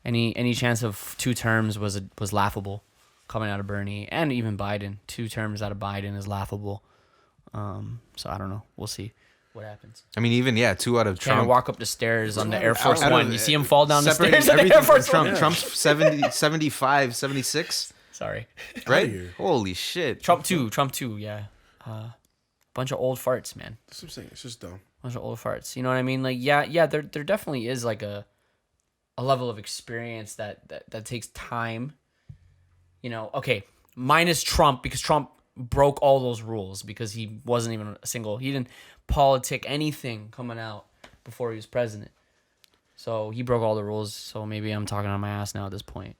any chance of 2 terms was laughable, coming out of Bernie and even Biden. 2 terms out of Biden is laughable. So I don't know. We'll see what happens. I mean, even, 2 out of Trying Trump. to walk up the stairs on the Air Force out of- One. You see him fall down the separating stairs on the everything Air from Force Trump. One. Trump's 70, 75, 76, Sorry. right? here. Holy shit. Trump 2, yeah. Bunch of old farts, man. That's what I'm saying. It's just dumb. Bunch of old farts. You know what I mean? Like, yeah, there definitely is like a level of experience that takes time. You know, okay, minus Trump, because Trump broke all those rules because he wasn't even he didn't politic anything coming out before he was president. So he broke all the rules. So maybe I'm talking on my ass now at this point.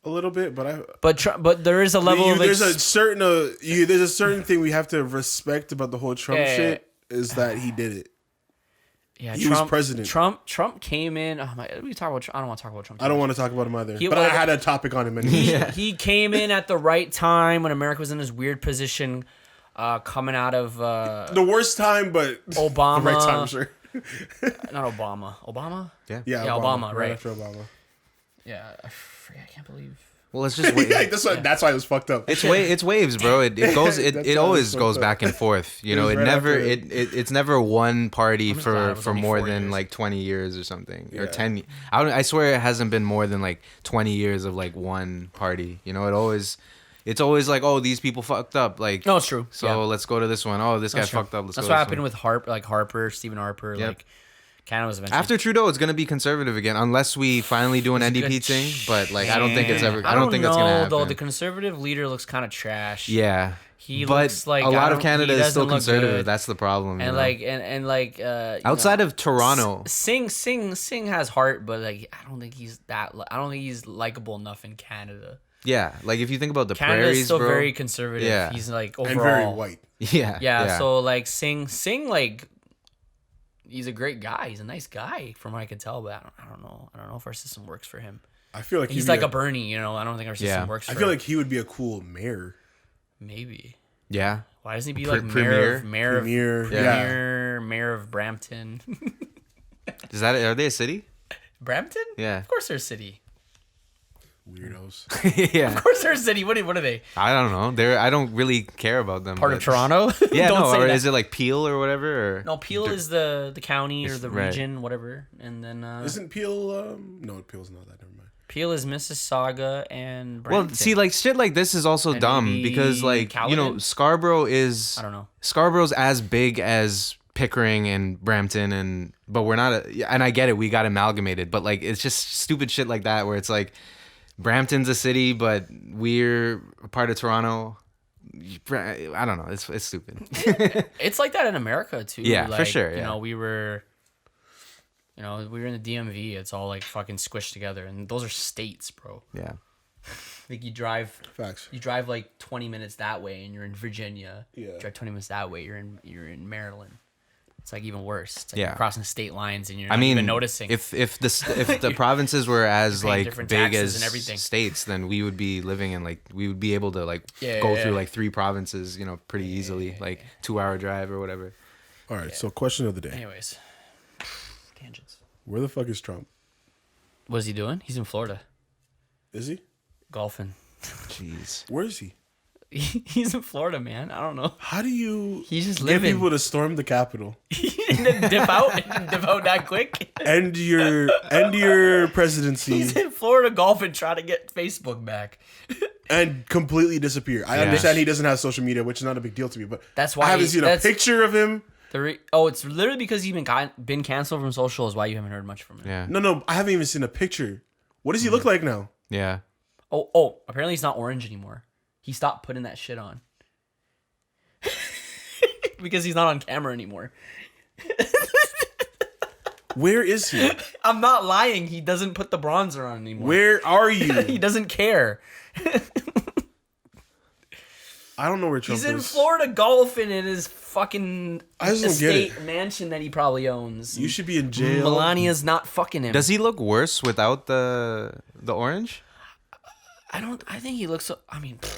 A little bit, but But there is a level of there's a certain thing we have to respect about the whole Trump shit is that he did it. Yeah, He was president. Trump came in. Oh my, we talk about. I don't want to talk about Trump. I don't want to talk about him either. But I had a topic on him. Anyway. He came in at the right time when America was in this weird position, coming out of the worst time, but Obama. The right time, sure. Not Obama. Obama. Yeah, Obama. Right after Obama. Yeah, I can't believe. Well, it's just wait. That's why it was fucked up. It's waves, bro. It goes. It always goes back and forth. You know, it's never one party for more than like 20 years or something, or 10. I swear it hasn't been more than like 20 years of like one party. You know, it's always like, oh, these people fucked up. Like, no, it's true. So let's go to this one. Oh, this guy fucked up. That's what happened with Harper, Stephen Harper. Yep. Like, Canada was eventually. After Trudeau, it's gonna be conservative again, unless we finally do an NDP thing. But like, I don't think it's ever. I don't think that's gonna happen. Though the conservative leader looks kind of trash. Yeah, he looks like a lot of Canada is still conservative. That's the problem. And like outside of Toronto, Singh has heart, but like I don't think he's likable enough in Canada. Yeah, like if you think about the Canada's prairies, still bro, very conservative. Yeah, he's like overall and very white. Yeah. So like Singh like. He's a great guy. He's a nice guy, from what I can tell. But I don't know. I don't know if our system works for him. I feel like he's like a Bernie. You know, I don't think our system works. For him. I feel like he would be a cool mayor. Maybe. Yeah. Why doesn't he be like mayor of Brampton? Are they a city? Brampton? Yeah. Of course they're a city. Weirdos. Yeah. Of course they're a city. What are they? I don't know. I don't really care about them. Part of Toronto? Yeah, don't say or that. is it like Peel or whatever? Or? No, Peel is the county or the region, whatever. And then isn't Peel? No, Peel's not that. Never mind. Peel is Mississauga and Brampton. Well, see, like shit like this is also dumb because like Caledon? Scarborough is. I don't know. Scarborough's as big as Pickering and Brampton, but we're not. And I get it, we got amalgamated, but like it's just stupid shit like that where it's like. Brampton's a city, but we're a part of Toronto. I don't know. It's stupid. It's like that in America too. Yeah, like, for sure. Yeah. You know, we were in the DMV. It's all like fucking squished together, and those are states, bro. Yeah. Like you drive. Facts. You drive like 20 minutes that way, and you're in Virginia. Yeah. You drive 20 minutes that way, you're in Maryland. It's like even worse. It's like Yeah. you're crossing state lines and you're not even noticing. If the provinces were as like big as and everything. states, then we would be living in like we would be able to like go through like 3 provinces, you know, pretty easily, like 2-hour drive or whatever. All right. So question of the day. Anyways, tangents. Where the fuck is Trump? What is he doing? He's in Florida, Is he? golfing. Jeez. Where is he? He's in Florida, man. I don't know. How do you He's just get living. people to storm the Capitol? And then dip out that quick. End your presidency. He's in Florida golfing, trying to get Facebook back. And completely disappear. I understand he doesn't have social media, which is not a big deal to me, but That's why I haven't seen a picture of him. It's literally because he's been canceled from social is why you haven't heard much from him. Yeah. No, I haven't even seen a picture. What does he look like now? Yeah. Oh, apparently he's not orange anymore. He stopped putting that shit on. Because he's not on camera anymore. Where is he? I'm not lying. He doesn't put the bronzer on anymore. Where are you? He doesn't care. I don't know where Trump is. He's in Florida golfing in his fucking I just don't get estate mansion that he probably owns. You should be in jail. Melania's not fucking him. Does he look worse without the orange? I think he looks.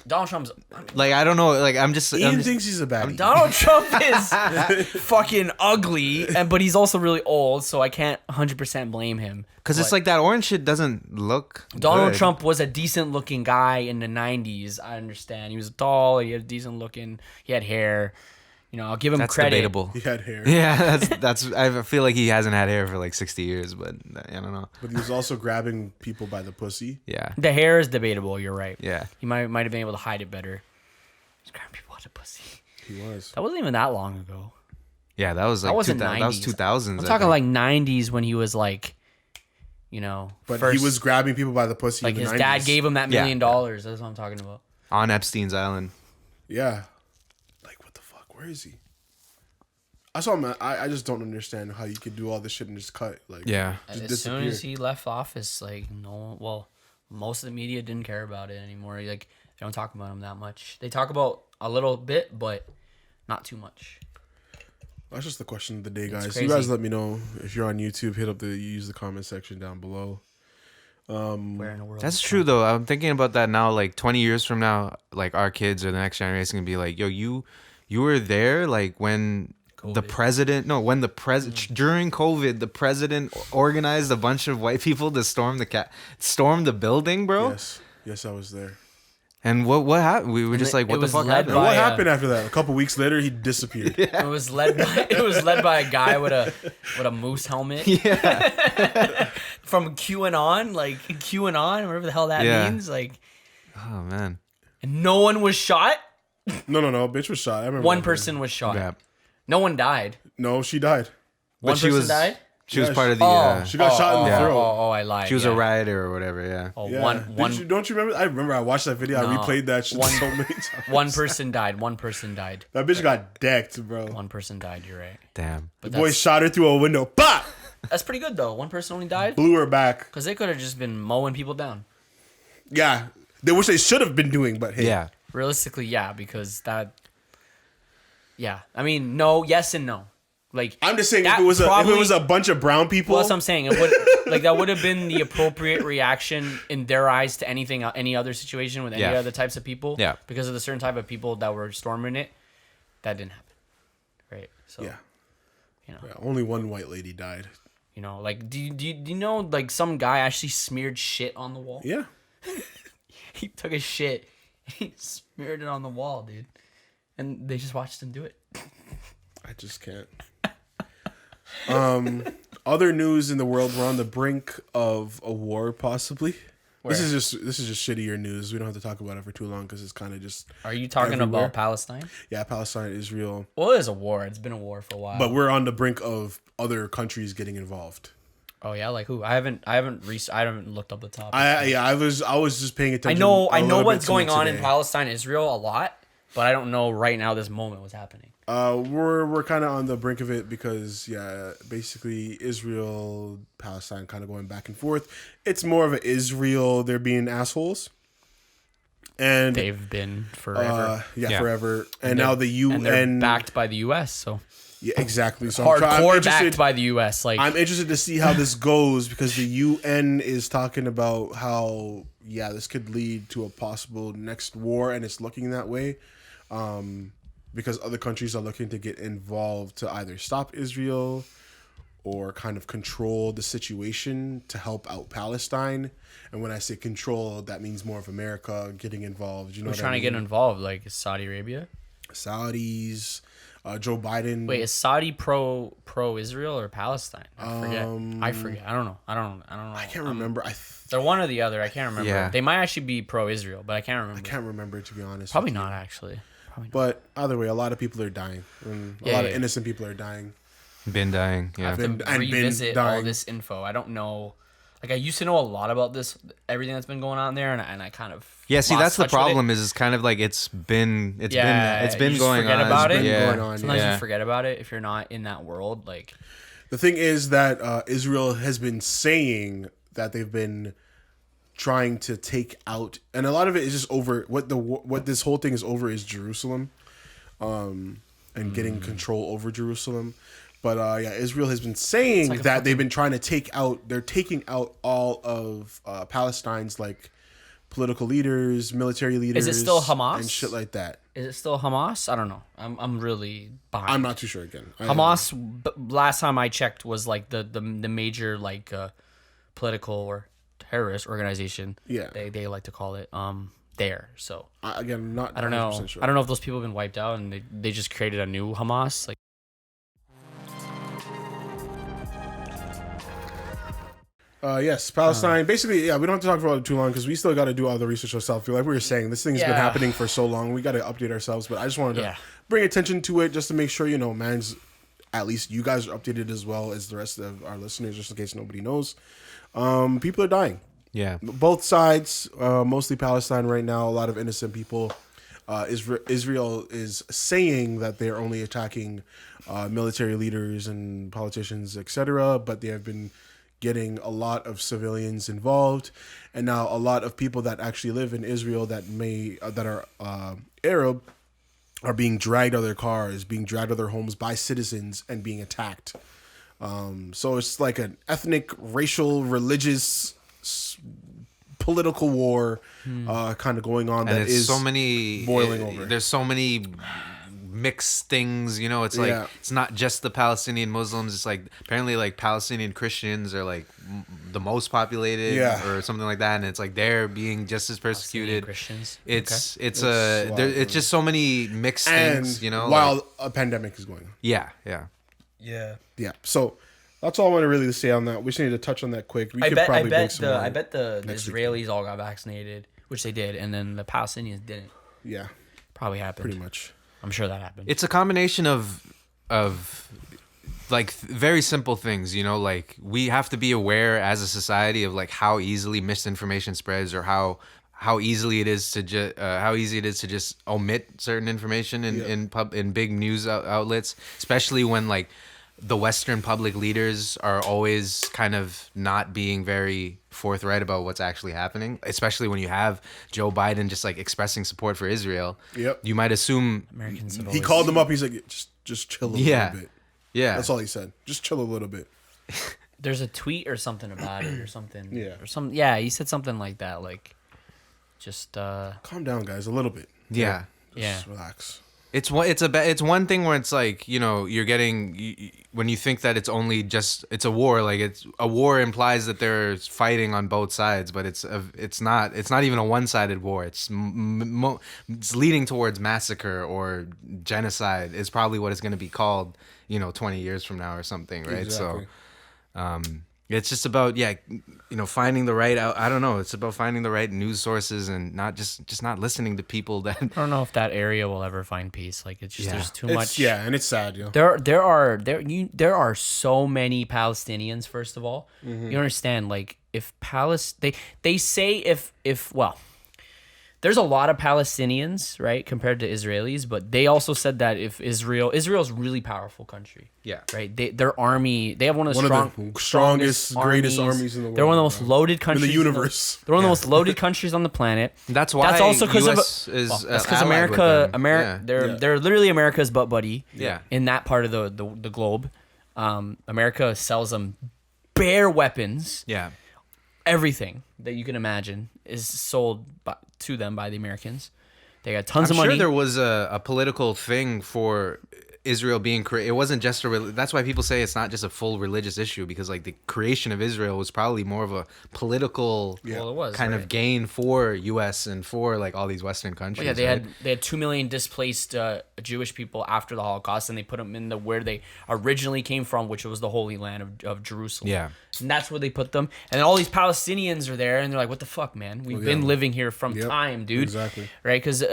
Donald Trump's. Like I don't know. Like I'm just. Ian thinks he's a baddie. Donald Trump is fucking ugly, but he's also really old, so I can't 100% blame him. Because it's like that orange shit doesn't look. Donald good. Trump was a decent looking guy in the 90s. I understand. He was tall. He had decent looking. He had hair. You know, I'll give him That's credit. debatable. He had hair. Yeah, that's. I feel like he hasn't had hair for like 60 years, but I don't know. But he was also grabbing people by the pussy. Yeah. The hair is debatable. You're right. Yeah. He might have been able to hide it better. He's grabbing people with a pussy. He was. That wasn't even that long ago. Yeah, that was like That wasn't 2000, 90s. that was 2000s. I'm I talking think. like 90s when he was like, you know, But first, he was grabbing people by the pussy. like in the his 90s. dad gave him that $1 Yeah. million. That's what I'm talking about. on Epstein's Island. Yeah. Like, what the fuck? Where is he? I saw him. I just don't understand how you could do all this shit and just cut. Like, Yeah. just As disappear. soon as he left office, like most of the media didn't care about it anymore. Like they don't talk about him that much. They talk about a little bit, but not too much. That's just the question of the day, guys. crazy. You guys let me know if you're on YouTube. Use the comment section down below. Where in the world? That's true though. I'm thinking about that now. Like 20 years from now, like our kids or the next generation can be like, "Yo, you were there like when the president? No, when the president during COVID, the president organized a bunch of white people to storm the building, bro." Yes, I was there. And what happened? We were just like, "What the fuck happened?" And what happened after that? A couple weeks later, he disappeared. It was led by a guy with a moose helmet. Yeah. From QAnon, whatever the hell that means. Like, oh man. And no one was shot. No. Bitch was shot. I remember. One person was shot. Yeah. No one died. No, she died. One person died. She was part of the. She got shot in the throat. I lied. She was a rioter or whatever. Yeah. Oh, Yeah. one. Don't you remember? I remember. I watched that video. I replayed that shit so many times. One person died. That bitch got decked, bro. One person died. You're right. Damn. The boy shot her through a window. Bah! That's pretty good though. One person only died. Blew her back. Because they could have just been mowing people down. Yeah, they wish they should have been doing, but hey. Yeah. Realistically, yeah, because that. Yeah, I mean, no, yes, and no. Like I'm just saying, if it was a bunch of brown people, well, that's what I'm saying. It would that would have been the appropriate reaction in their eyes to any other situation with any other types of people. Yeah. Because of the certain type of people that were storming it, that didn't happen, right? So yeah, you know, only one white lady died. You know, like do you know like some guy actually smeared shit on the wall? Yeah, he took a shit, he smeared it on the wall, dude, and they just watched him do it. I just can't. Other news in the world, we're on the brink of a war, possibly. Where? This is just shittier news. We don't have to talk about it for too long because it's kind of just. Are you talking about Palestine? Yeah, Palestine, Israel. Well, it is a war. It's been a war for a while. But we're on the brink of other countries getting involved. Oh yeah, like who? I haven't looked up the topic. I was just paying attention. I know what's going on in Palestine, Israel a lot, but I don't know right now this moment what's happening. We're kind of on the brink of it because basically Israel, Palestine kind of going back and forth. It's more of an Israel, they're being assholes. And they've been forever. Forever. And now the UN, and they're backed by the US, so yeah, exactly. So hardcore backed by the US. Like I'm interested to see how this goes because the UN is talking about how this could lead to a possible next war, and it's looking that way. Because other countries are looking to get involved to either stop Israel or kind of control the situation to help out Palestine. And when I say control, that means more of America getting involved. You know, who's trying to get involved? Like Saudi Arabia, Saudis, Joe Biden. Wait, is Saudi pro Israel or Palestine? I forget. I don't know. I can't remember. They're one or the other. I can't remember. Yeah. They might actually be pro Israel, but I can't remember. I can't remember, to be honest. Probably not actually. But either way, a lot of people are dying. A lot of innocent people are dying. Been dying. Yeah. I have to revisit all this info. I don't know. Like I used to know a lot about this, everything that's been going on there, and I kind of see, that's the problem. Is it's kind of like it's been going on. About it. Going on. Sometimes you forget about it if you're not in that world. Like the thing is that Israel has been saying that they've been trying to take out, and a lot of it is just over what this whole thing is over is Jerusalem, and getting control over Jerusalem. But Israel has been saying like that they've been trying to they're taking out all of Palestine's like political leaders, military leaders. Is it still Hamas and shit like that? Is it still Hamas? I don't know. I'm really behind. I'm not too sure again. Hamas last time I checked was like the major like political or terrorist organization. Yeah, they like to call it there. So again, not. I don't know. Sure. I don't know if those people have been wiped out and they just created a new Hamas. Like yes, Palestine. Basically, we don't have to talk about it too long because we still got to do all the research ourselves. Like we were saying, this thing's been happening for so long. We got to update ourselves. But I just wanted to bring attention to it just to make sure at least you guys are updated as well as the rest of our listeners, just in case nobody knows. People are dying. Yeah, both sides. Mostly Palestine right now. A lot of innocent people. Israel is saying that they're only attacking military leaders and politicians, etc. But they have been getting a lot of civilians involved, and now a lot of people that actually live in Israel that are Arab are being dragged out of their cars, being dragged out of their homes by citizens and being attacked. So it's like an ethnic, racial, religious, political war kind of going on, and that is so many boiling over. There's so many mixed things, you know. It's like it's not just the Palestinian Muslims. It's like apparently like Palestinian Christians are like the most populated, or something like that, and it's like they're being just as persecuted. Christians. It's just so many mixed things, you know. While a pandemic is going on. Yeah. So that's all I want to really say on that. We just need to touch on that quick. I bet the Israelis all got vaccinated, which they did, and then the Palestinians didn't. Yeah, probably happened. Pretty much. I'm sure that happened. It's a combination of like very simple things, you know, like we have to be aware as a society of like how easily misinformation spreads, or how easily it is to just omit certain information in big news outlets, especially when like the Western public leaders are always kind of not being very forthright about what's actually happening, especially when you have Joe Biden just like expressing support for Israel. Yep. You might assume Americans. He called them up. He's like, just chill a little bit. Yeah. That's all he said. Just chill a little bit. There's a tweet or something about it or something. Yeah. Or some. Yeah, he said something like that. Like, just calm down, guys, a little bit. Yeah. Just relax. It's one thing where it's like, you know, you're getting when you think that it's only just it's a war, like it's a war implies that there's fighting on both sides, but it's not even a one-sided war. It's leading towards massacre or genocide is probably what it's going to be called, you know, 20 years from now or something, right? Exactly. So it's just about finding the right I don't know, it's about finding the right news sources and not just not listening to people that I don't know if that area will ever find peace. Like it's just there's too much. Yeah, and it's sad. Yeah. There are so many Palestinians. First of all, you understand, like if they say if there's a lot of Palestinians, right, compared to Israelis, but they also said that if Israel's a really powerful country. Yeah. Right. Their army, they have one of the strongest, greatest armies in the world. They're one of the most loaded countries in the universe. They're one of the most loaded countries on the planet. That's why. That's also because that's because America. They're literally America's butt buddy. Yeah. In that part of the globe, America sells them bare weapons. Yeah. Everything that you can imagine is sold to them by the Americans. They got tons of money. I'm sure there was a political thing for Israel being created. It wasn't just that's why people say it's not just a full religious issue, because like the creation of Israel was probably more of a political kind of gain for U.S. and for like all these Western countries. Well, yeah, they had 2 million displaced Jewish people after the Holocaust, and they put them in where they originally came from, which was the Holy Land of Jerusalem. Yeah. And that's where they put them. And then all these Palestinians are there, and they're like, what the fuck, man? We've been living here from time, dude. Exactly. Right? Because,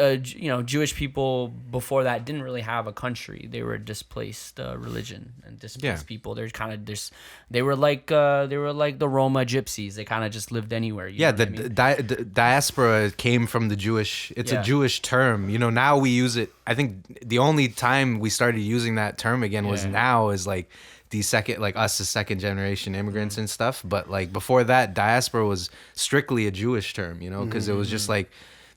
Jewish people before that didn't really have a country. They were a displaced religion and displaced people. They're kind of they were like the Roma gypsies. They kind of just lived anywhere. The diaspora came from the Jewish. It's a Jewish term. You know, now we use it. I think the only time we started using that term again was now is like the second generation immigrants and stuff. But like before that, diaspora was strictly a Jewish term, you know, because it was just like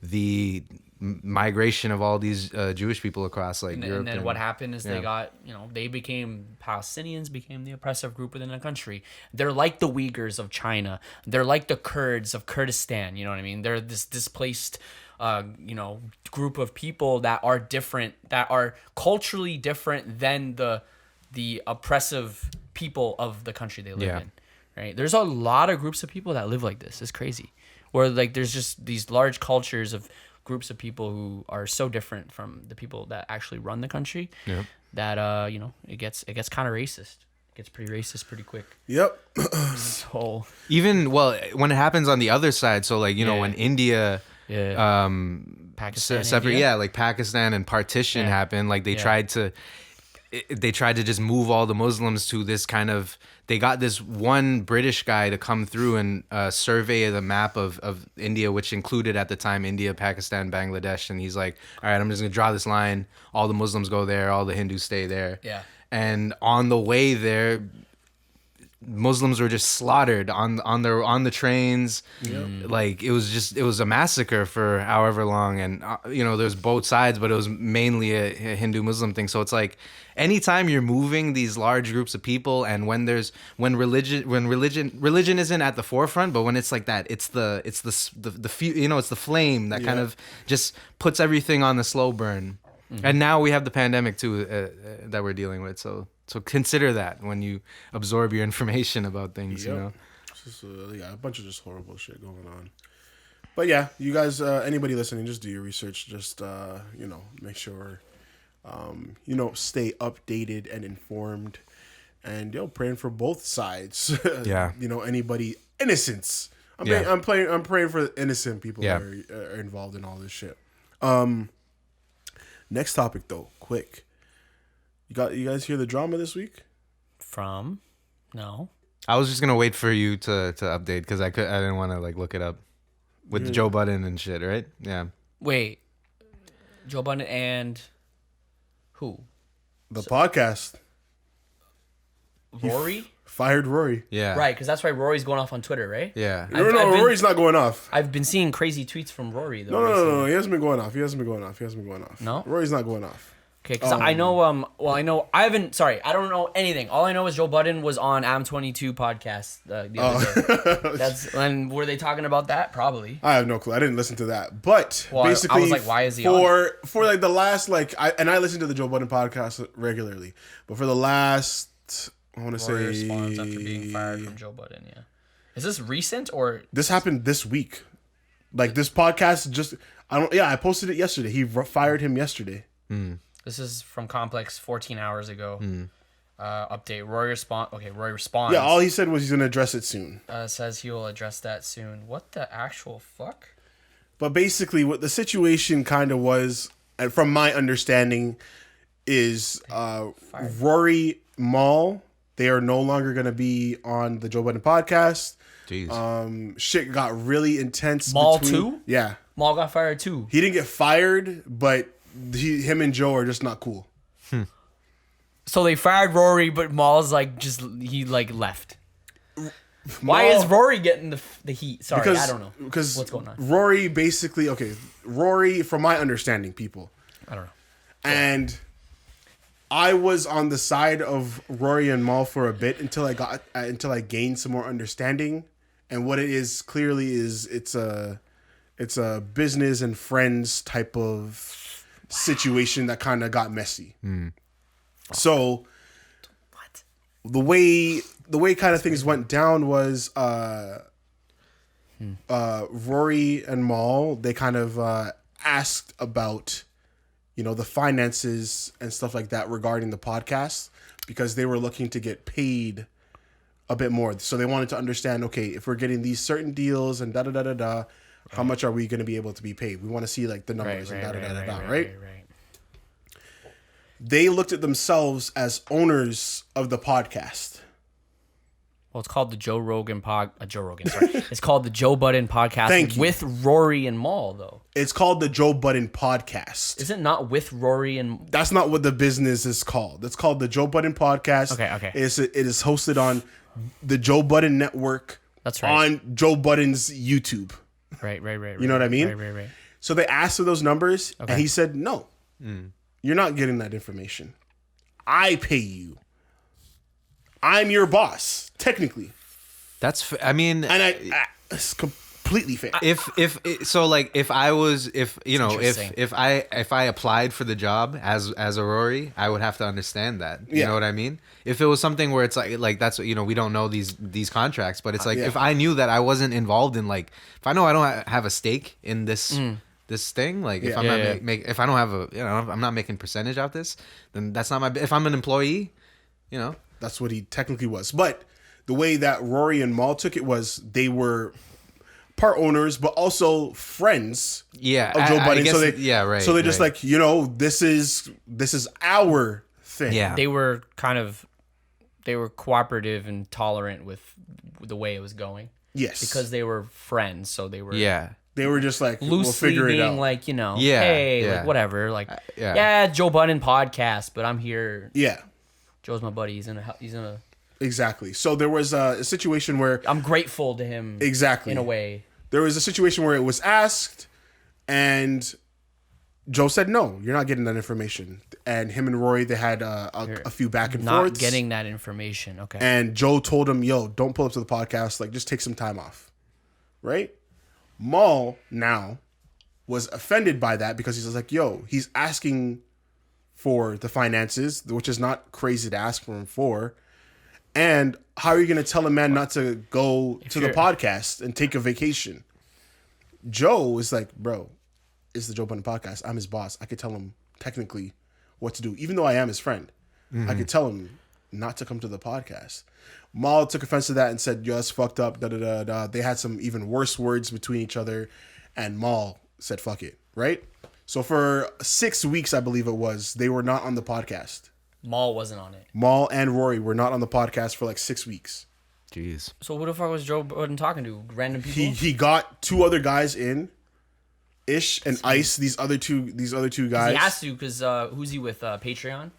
the migration of all these Jewish people across like Europe. And then what happened is they became Palestinians, became the oppressive group within the country. They're like the Uyghurs of China. They're like the Kurds of Kurdistan. You know what I mean? They're this displaced group of people that are different, that are culturally different than the oppressive people of the country they live in. Right? There's a lot of groups of people that live like this. It's crazy. Where like there's just these large cultures of groups of people who are so different from the people that actually run the country that it gets kind of racist. It gets pretty racist pretty quick. Yep. So even when it happens on the other side, so like when India Pakistan, separate, India? like Pakistan and partition happened, like they tried to just move all the Muslims to this kind of. They got this one British guy to come through and survey the map of India, which included at the time India, Pakistan, Bangladesh, and he's like, all right, I'm just gonna draw this line. All the Muslims go there, all the Hindus stay there. Yeah. And on the way there, Muslims were just slaughtered on the trains. Like it was a massacre for however long, and there's both sides, but it was mainly a Hindu Muslim thing. So it's like anytime you're moving these large groups of people, and when religion isn't at the forefront, but when it's like that, it's the flame that kind of just puts everything on the slow burn. And now we have the pandemic too that we're dealing with. So consider that when you absorb your information about things. It's just, a bunch of just horrible shit going on. But yeah, you guys, anybody listening, just do your research. Just make sure, stay updated and informed, and praying for both sides. Yeah. Anybody innocence. I'm praying for innocent people that are involved in all this shit. Next topic though, quick. You guys hear the drama this week? No. I was just gonna wait for you to update because I didn't want to look it up with Joe Budden and shit, right? Yeah. Wait, Joe Budden and who? The podcast. Rory? Fired Rory. Yeah. Right, because that's why Rory's going off on Twitter, right? Yeah. Rory's not going off. I've been seeing crazy tweets from Rory though. No. He hasn't been going off. No? Rory's not going off. Okay, because I know, I don't know anything. All I know is Joe Budden was on AM22 podcast the other day. And were they talking about that? Probably. I have no clue. I didn't listen to that. But basically, I was like, why is he for the last, I listen to the Joe Budden podcast regularly. But for the last, I want to say... response after being fired from Joe Budden, yeah. Is this recent or... This happened this week. This podcast just... I posted it yesterday. He fired him yesterday. This is from Complex 14 hours ago. Update. Rory responds. Yeah, all he said was he's going to address it soon. Says he will address that soon. What the actual fuck? But basically, what the situation kind of was, and from my understanding, is Rory Mal, they are no longer going to be on the Joe Budden podcast. Jeez. Shit got really intense. Mal too? Yeah. Mal got fired too. He didn't get fired, but him and Joe are just not cool. So they fired Rory, but Mal's left. Why is Rory getting the heat? Sorry, I don't know. Because what's going on? Rory basically, Rory, from my understanding, people. I don't know. And I was on the side of Rory and Mal for a bit until I gained some more understanding. And what it is clearly is it's a business and friends type of situation that kind of got messy. So What? the way kind of things went down was Rory and Mal, they kind of asked about the finances and stuff like that regarding the podcast, because they were looking to get paid a bit more. So they wanted to understand, okay, if we're getting these certain deals and how much are we going to be able to be paid? We want to see the numbers right? They looked at themselves as owners of the podcast. Well, it's called the Joe Rogan sorry. It's called the Joe Budden Podcast. Thank you. With Rory and Mal, though. It's called the Joe Budden Podcast. Is it not with Rory and... That's not what the business is called. It's called the Joe Budden Podcast. Okay. It is hosted on the Joe Budden Network. That's right. On Joe Budden's YouTube. Right. You know what I mean? Right. So they asked for those numbers, and he said, no. You're not getting that information. I pay you. I'm your boss, technically. That's, I mean... And it's completely fair. If I applied for the job as a Rory, I would have to understand that. You know what I mean? If it was something where it's like that's we don't know these contracts, but it's if I knew that I wasn't involved in if I know I don't have a stake in this this thing, if I'm not if I don't have I'm not making percentage out this, then that's not my. If I'm an employee, that's what he technically was. But the way that Rory and Mal took it was they were part owners, but also friends. Yeah, of Joe Budden. So they, right. So they're just this is our thing. Yeah, they were cooperative and tolerant with the way it was going. Yes, because they were friends, so they were. Yeah. They were just loosely we'll figure it out. Hey, whatever, Joe Budden podcast, but I'm here. Yeah, Joe's my buddy. He's gonna Exactly. So there was a situation where I'm grateful to him. Exactly. In a way. There was a situation where it was asked, and Joe said, no, you're not getting that information. And him and Rory, they had a few back and forths. Not getting that information. Okay. And Joe told him, yo, don't pull up to the podcast. Like, just take some time off. Right? Mal now was offended by that because he's like, yo, he's asking for the finances, which is not crazy to ask for him for. And how are you going to tell a man not to go to the podcast and take a vacation? Joe is like, bro, it's the Joe Budden Podcast. I'm his boss. I could tell him technically what to do. Even though I am his friend, I could tell him not to come to the podcast. Mal took offense to that and said, yo, that's fucked up. Da, da, da, da. They had some even worse words between each other. And Mal said, fuck it. Right? So for 6 weeks, I believe it was, they were not on the podcast. Mal wasn't on it. Mal and Rory were not on the podcast for like 6 weeks. Jeez. So who the fuck was Joe Budden talking to? Random people? He got 2 other guys in, Ish and Ice. These other two guys. He has to because who's he with? Patreon.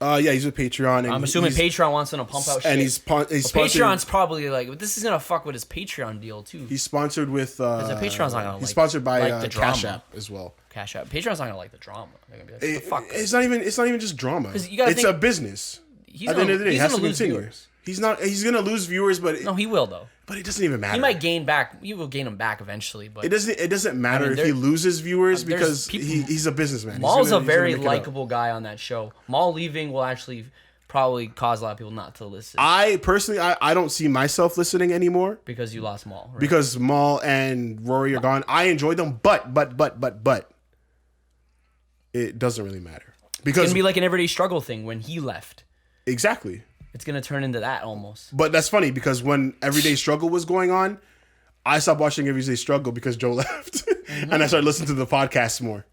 Yeah, he's with Patreon. And I'm assuming Patreon wants him to pump out shit. And he's Patreon's probably like, this is gonna fuck with his Patreon deal too. He's sponsored with. Patreon's not gonna. He's sponsored by the Cash drama. App as well. Cash App. Patreon's not gonna like the drama. They're gonna be like, what the fuck? It's not even just drama. You gotta it's a business. At the end of the day, it has to continue. Viewers. He's gonna lose viewers, but no, he will though. But it doesn't even matter. He might gain back. He will gain them back eventually. But it doesn't matter if he loses viewers because he's a businessman. Maul's a very likable guy on that show. Maul leaving will actually probably cause a lot of people not to listen. I personally, I don't see myself listening anymore because you lost Maul. Right? Because Maul and Rory are gone. I enjoyed them, but it doesn't really matter because it's gonna be like an everyday struggle thing when he left. Exactly. It's gonna turn into that almost. But that's funny because when Everyday Struggle was going on, I stopped watching Everyday Struggle because Joe left, and I started listening to the podcast more.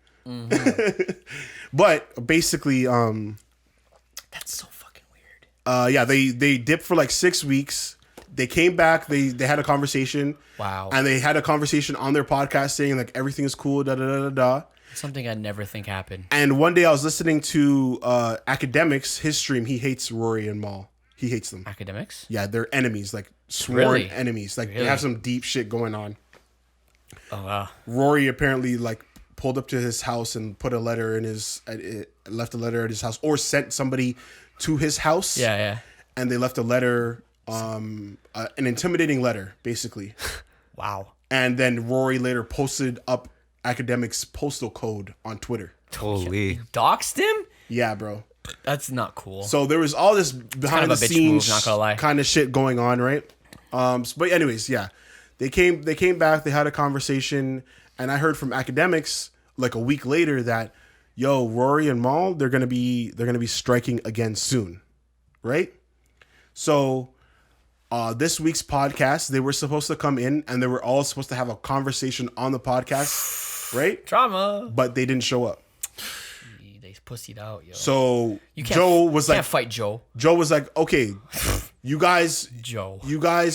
But basically, that's so fucking weird. Yeah, they dipped for like 6 weeks. They came back. They had a conversation. Wow. And they had a conversation on their podcast saying like everything is cool. Da da da da da. Something I never think happened. And one day I was listening to Academics, his stream. He hates Rory and Mal. He hates them. Academics? Yeah, they're enemies, like sworn enemies. Like Really? they have some deep shit going on. Oh wow. Rory apparently like pulled up to his house and put a letter in left a letter at his house or sent somebody to his house. Yeah. And they left a letter, an intimidating letter, basically. Wow. And then Rory later posted up Academics' postal code on Twitter. Holy. You doxed him? Yeah, bro. That's not cool. So there was all this behind the scenes not gonna lie. kind of shit going on, right? But anyways, yeah. They came back, they had a conversation, and I heard from Academics like a week later that, yo, Rory and Mal, they're gonna be striking again soon. Right? So this week's podcast, they were supposed to come in and they were all supposed to have a conversation on the podcast, right? Drama. But they didn't show up. They pussied out, yo. So Joe was like, can't fight Joe. Joe was like, okay, you guys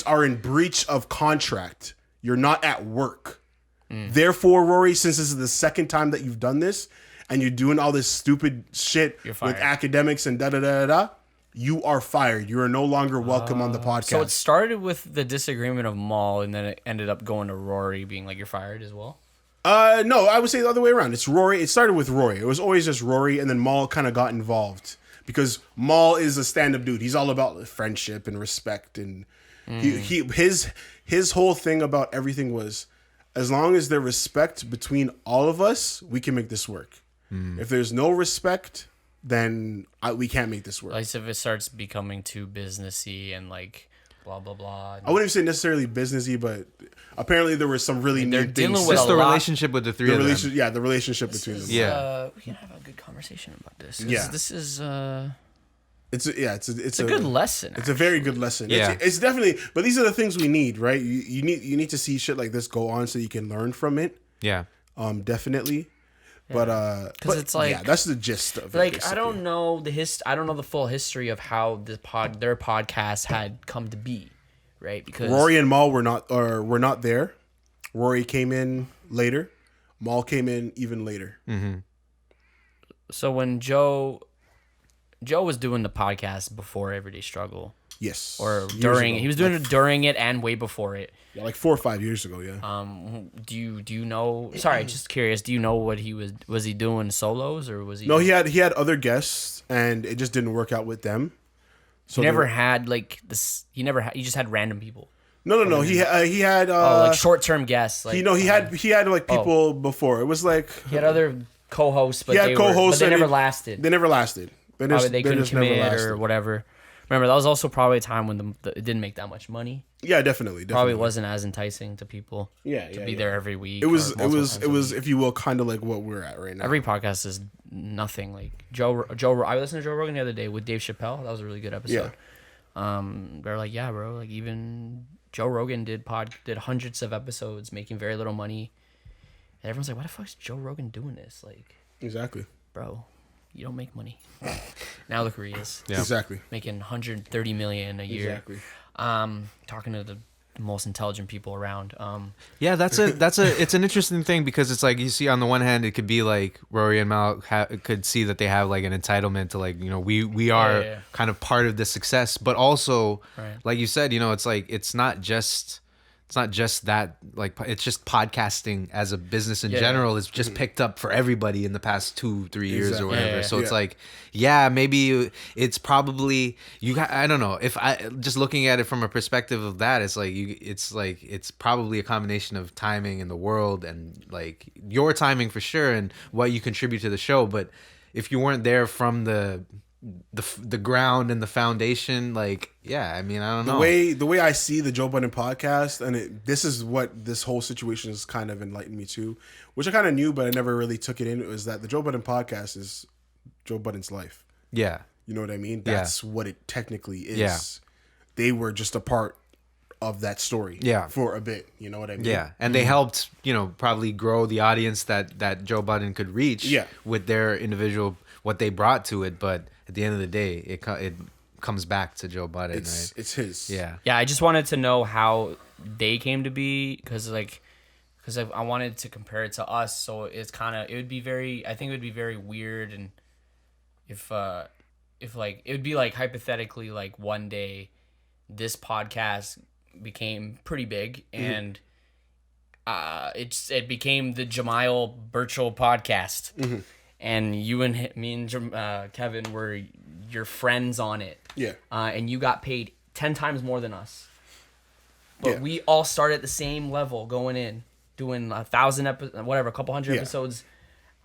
are in breach of contract. You're not at work. Therefore, Rory, since this is the second time that you've done this and you're doing all this stupid shit with Academics and da-da-da-da-da, you are fired. You are no longer welcome on the podcast. So it started with the disagreement of Maul, and then it ended up going to Rory being like, you're fired as well? No, I would say the other way around. It's Rory. It started with Rory. It was always just Rory, and then Maul kind of got involved because Maul is a stand-up dude. He's all about friendship and respect, and his whole thing about everything was, as long as there's respect between all of us, we can make this work. If there's no respect, then we can't make this work. Like if it starts becoming too businessy and like blah blah blah. I wouldn't even say necessarily businessy, but apparently there was some really they're neat dealing things. with Just the relationship with the three of them. Yeah, the relationship between them. Yeah. We can have a good conversation about this. Yeah. This is It's a good lesson. It's a very good lesson. Yeah. It's definitely. But these are the things we need, right? You need to see shit like this go on so you can learn from it. Yeah. Definitely. But because it's like, yeah, that's the gist of it. Like basically. I don't know the full history of how their podcast had come to be, right? Because Rory and Mal were not there. Rory came in later. Mal came in even later. Mm-hmm. So when Joe was doing the podcast before Everyday Struggle, Yes. Or Years during? ago. He was doing it during it and way before it. Yeah, like 4 or 5 years ago. Yeah. Do you know? Sorry, just curious. Do you know what he was he doing solos or was he? No, he had other guests, and it just didn't work out with them. So He never had like this. He never. He just had random people. No. He had Like short-term guests. Like, he had like people before. It was like he had other co-hosts, but He had they co-hosts but they and never lasted. They never lasted. Probably they couldn't commit or whatever. Remember, that was also probably a time when it didn't make that much money. Yeah, definitely. Probably wasn't as enticing to people. Yeah, to be there every week. It was, if you will, kind of like what we're at right now. Every podcast is nothing. Like Joe. I listened to Joe Rogan the other day with Dave Chappelle. That was a really good episode. They're like, yeah, bro. Like even Joe Rogan did hundreds of episodes, making very little money, and everyone's like, why the fuck is Joe Rogan doing this? Like, exactly, bro. You don't make money. Now look where he is. Yeah. Exactly. Making 130 million a year. Exactly. Talking to the most intelligent people around. Yeah, it's an interesting thing because it's like you see on the one hand it could be like Rory and Mal could see that they have like an entitlement to like, you know, we are kind of part of the success, but also like you said, you know, it's like it's not just that, like it's just podcasting as a business in general is just picked up for everybody in the past 2-3 years or whatever. So it's like, maybe it's probably I don't know, if I just looking at it from a perspective of that, it's probably a combination of timing in the world and like your timing for sure and what you contribute to the show. But if you weren't there from the ground and the foundation, like, I mean, I don't know. The way I see the Joe Budden podcast, and this is what this whole situation has kind of enlightened me to, which I kind of knew, but I never really took it in, is that the Joe Budden podcast is Joe Budden's life. Yeah. You know what I mean? That's what it technically is. Yeah. They were just a part of that story for a bit. You know what I mean? Yeah. And they helped, you know, probably grow the audience that Joe Budden could reach with their individual, what they brought to it. But at the end of the day, it comes back to Joe Budden. It's his. Yeah. Yeah, I just wanted to know how they came to be because I wanted to compare it to us. So it's I think it would be very weird, and if like it would be like hypothetically like one day this podcast became pretty big and it became the Jamail Birchall podcast. Mm-hmm. And you and me and Kevin were your friends on it. Yeah. And you got paid 10 times more than us. But we all started at the same level going in, doing 1,000 episodes, whatever, a couple hundred episodes,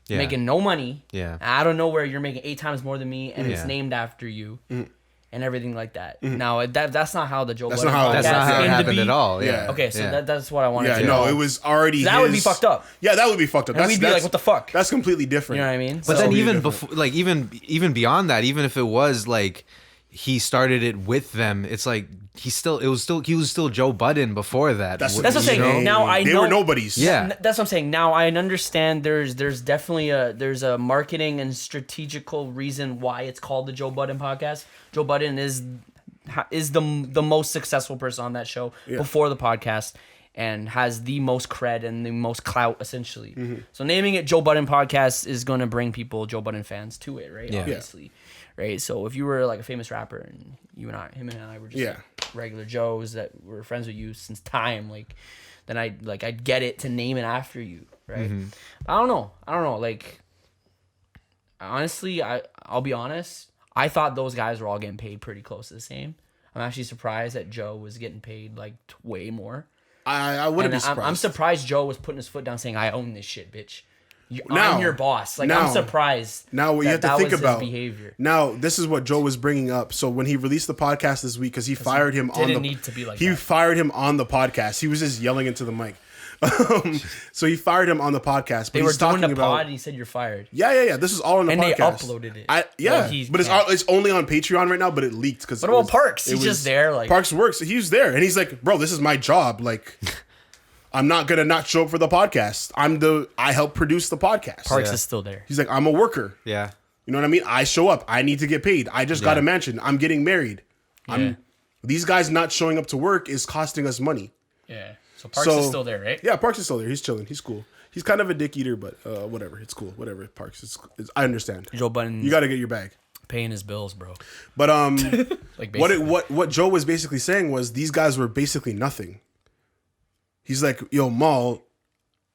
making no money. Yeah. And I don't know where you're making 8 times more than me, and it's named after you. Mm. And everything like that. Mm-hmm. Now that's not how the Joe Budden podcast it happened at all. Yeah. Okay, so that's what I wanted to know. No, it was already. That would be fucked up. Yeah, that would be fucked up. And we'd be like, what the fuck? That's completely different. You know what I mean? But then even before, like even beyond that, even if it was like he started it with them, it's like he was still Joe Budden before that. That's what I'm saying. Now I know they were nobodies. Yeah, that's what I'm saying. Now I understand. There's definitely a marketing and strategical reason why it's called the Joe Budden podcast. Joe Budden is the most successful person on that show before the podcast and has the most cred and the most clout essentially. Mm-hmm. So naming it Joe Budden Podcast is going to bring people, Joe Budden fans, to it, right? Yeah. Obviously. Right? So if you were like a famous rapper and him and I were just like regular Joes that were friends with you since time, like then I'd get it to name it after you, right? Mm-hmm. I don't know. Like honestly, I'll be honest. I thought those guys were all getting paid pretty close to the same. I'm actually surprised that Joe was getting paid like way more. I wouldn't be surprised. I'm surprised Joe was putting his foot down saying, I own this shit, bitch. I'm your boss. Like, I'm surprised. Now, what you have to think about behavior. Now, this is what Joe was bringing up. So when he released the podcast this week, because he fired him on the need to be like he fired him on the podcast. He was just yelling into the mic. So he fired him on the podcast. But they were doing the pod and he said you're fired. Yeah. This is all on the podcast. And they uploaded it. But it's only on Patreon right now, but it leaked. What about Parks? He's just there. Like Parks works. He's there. And he's like, bro, this is my job. Like, I'm not going to not show up for the podcast. I help produce the podcast. Parks is still there. He's like, I'm a worker. Yeah. You know what I mean? I show up. I need to get paid. I just got a mansion. I'm getting married. These guys not showing up to work is costing us money. Yeah. So Parks is still there, right? Yeah, Parks is still there. He's chilling. He's cool. He's kind of a dick eater, but whatever. It's cool. Whatever. Parks. I understand. Joe Budden. You got to get your bag. Paying his bills, bro. But Like what Joe was basically saying was these guys were basically nothing. He's like, yo, Mal,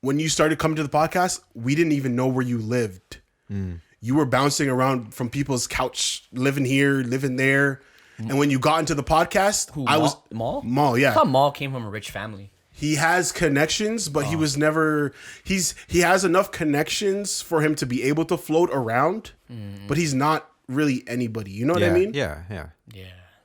when you started coming to the podcast, we didn't even know where you lived. You were bouncing around from people's couch, living here, living there. And when you got into the podcast, Mal, yeah. I thought Mal came from a rich family. He has connections, but he was never. He has enough connections for him to be able to float around, but he's not really anybody. You know what I mean? Yeah.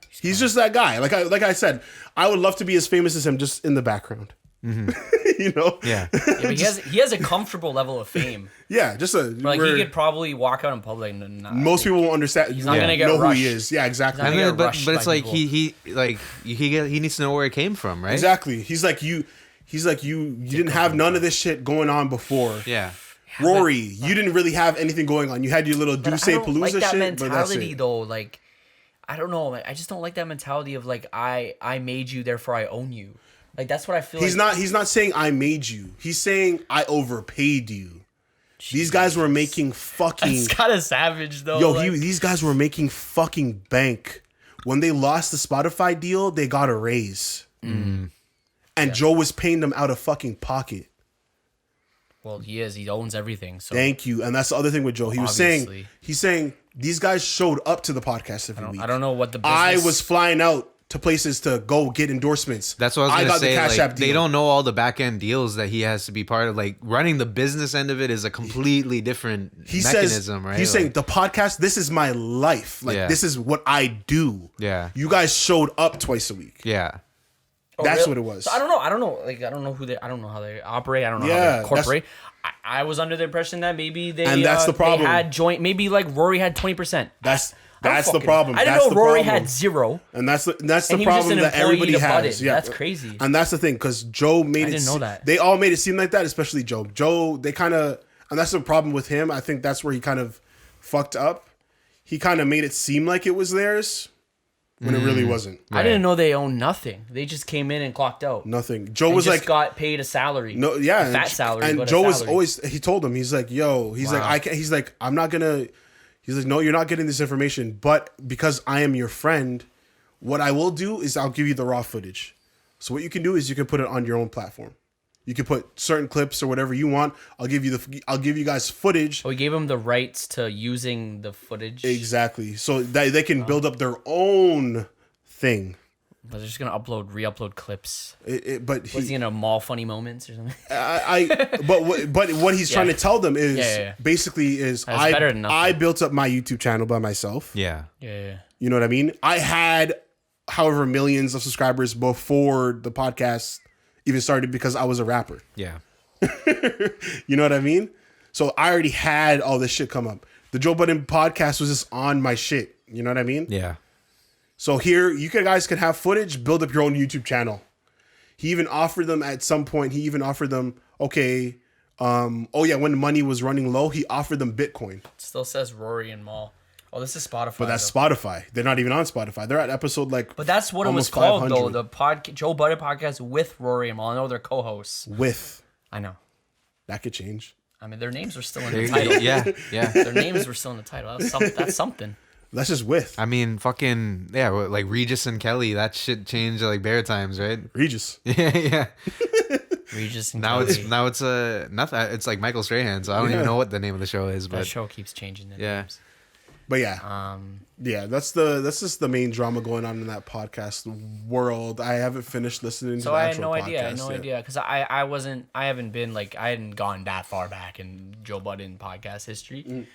He's just that guy. Like I said, I would love to be as famous as him, just in the background. You know? Yeah. But he has a comfortable level of fame. Yeah, just a Like he could probably walk out in public and most people won't understand. He's not gonna get know rushed. who he is. Yeah, exactly. He's not gonna get but rushed it's by like people. he needs to know where it came from, right? Exactly. He's like you didn't have none of this shit going on before. Yeah. Rory, you didn't really have anything going on. You had your little Duce I don't Palooza like that shit, but that's mentality it. though. Like, I don't know. I just don't like that mentality of like I made you, therefore I own you. Like that's what I feel. He's not saying I made you. He's saying I overpaid you. These guys were making fucking. It's kind of savage though. Yo, like, these guys were making fucking bank. When they lost the Spotify deal, they got a raise. And Joe was paying them out of fucking pocket. well, he is. He owns everything. So Thank you. And that's the other thing with Joe. He's saying these guys showed up to the podcast every week. I don't know what the business... I was flying out to places to go get endorsements. That's what I was gonna say. The Cash Like, App deal. they don't know all the back end deals that he has to be part of. Like running the business end of it is a completely different mechanism, right? He's saying the podcast, this is my life. Like this is what I do. Yeah. You guys showed up twice a week. Yeah. That's what it was. So I don't know. Like I don't know how they operate. I don't know how Yeah, they incorporate. I was under the impression that maybe they And that's the problem. They had joint. Maybe like Rory had 20%. That's the problem. I didn't know Rory had 0. And that's the And he was just problem an that employee everybody to has. Budden. Yeah, That's crazy. And that's the thing, because Joe made I it. didn't know that. They all made it seem like that, especially Joe. Joe, they kind of, and that's the problem with him. I think that's where he kind of fucked up. He kind of made it seem like it was theirs when it really wasn't. I didn't know they owned nothing. They just came in and clocked out. Nothing. Joe And was just like, got paid a salary. no, yeah, a fat salary. And but Joe a was salary. always. He told him, he's like, yo, he's like, I can't. He's like, I'm not gonna. He's like, no, you're not getting this information. But because I am your friend, what I will do is I'll give you the raw footage. So what you can do is you can put it on your own platform. You can put certain clips or whatever you want. I'll give you guys footage. We gave them the rights to using the footage. Exactly. So that they can build up their own thing. But they're just gonna re-upload clips. But Was he gonna mall funny moments or something? But what he's trying to tell them is basically is better than nothing. I built up my YouTube channel by myself. Yeah. Yeah. You know what I mean? I had however millions of subscribers before the podcast even started because I was a rapper. Yeah. You know what I mean? So I already had all this shit come up. The Joe Budden podcast was just on my shit. You know what I mean? Yeah. So here, guys can have footage, build up your own YouTube channel. He even offered them at some point, okay, when the money was running low, he offered them Bitcoin. It still says Rory and Mal. Oh, this is Spotify. But that's Spotify. They're not even on Spotify. They're at episode like. But that's what it was called though. The Joe Budden podcast with Rory and Mal. I know they're co-hosts. With. I know. That could change. I mean, their names were still in the title. Yeah. Their names were still in the title. That's something. That's just with. I mean, fucking like Regis and Kelly. That shit changed like bear times, right? Regis. Yeah. Regis and Now Kelly. it's nothing. It's like Michael Strahan. So I don't even know what the name of the show is. That But show keeps changing. The yeah. names. But yeah, that's just the main drama going on in that podcast world. I haven't finished listening to So the I had actual no podcast idea. I had no yet. idea because I hadn't gone that far back in Joe Budden podcast history.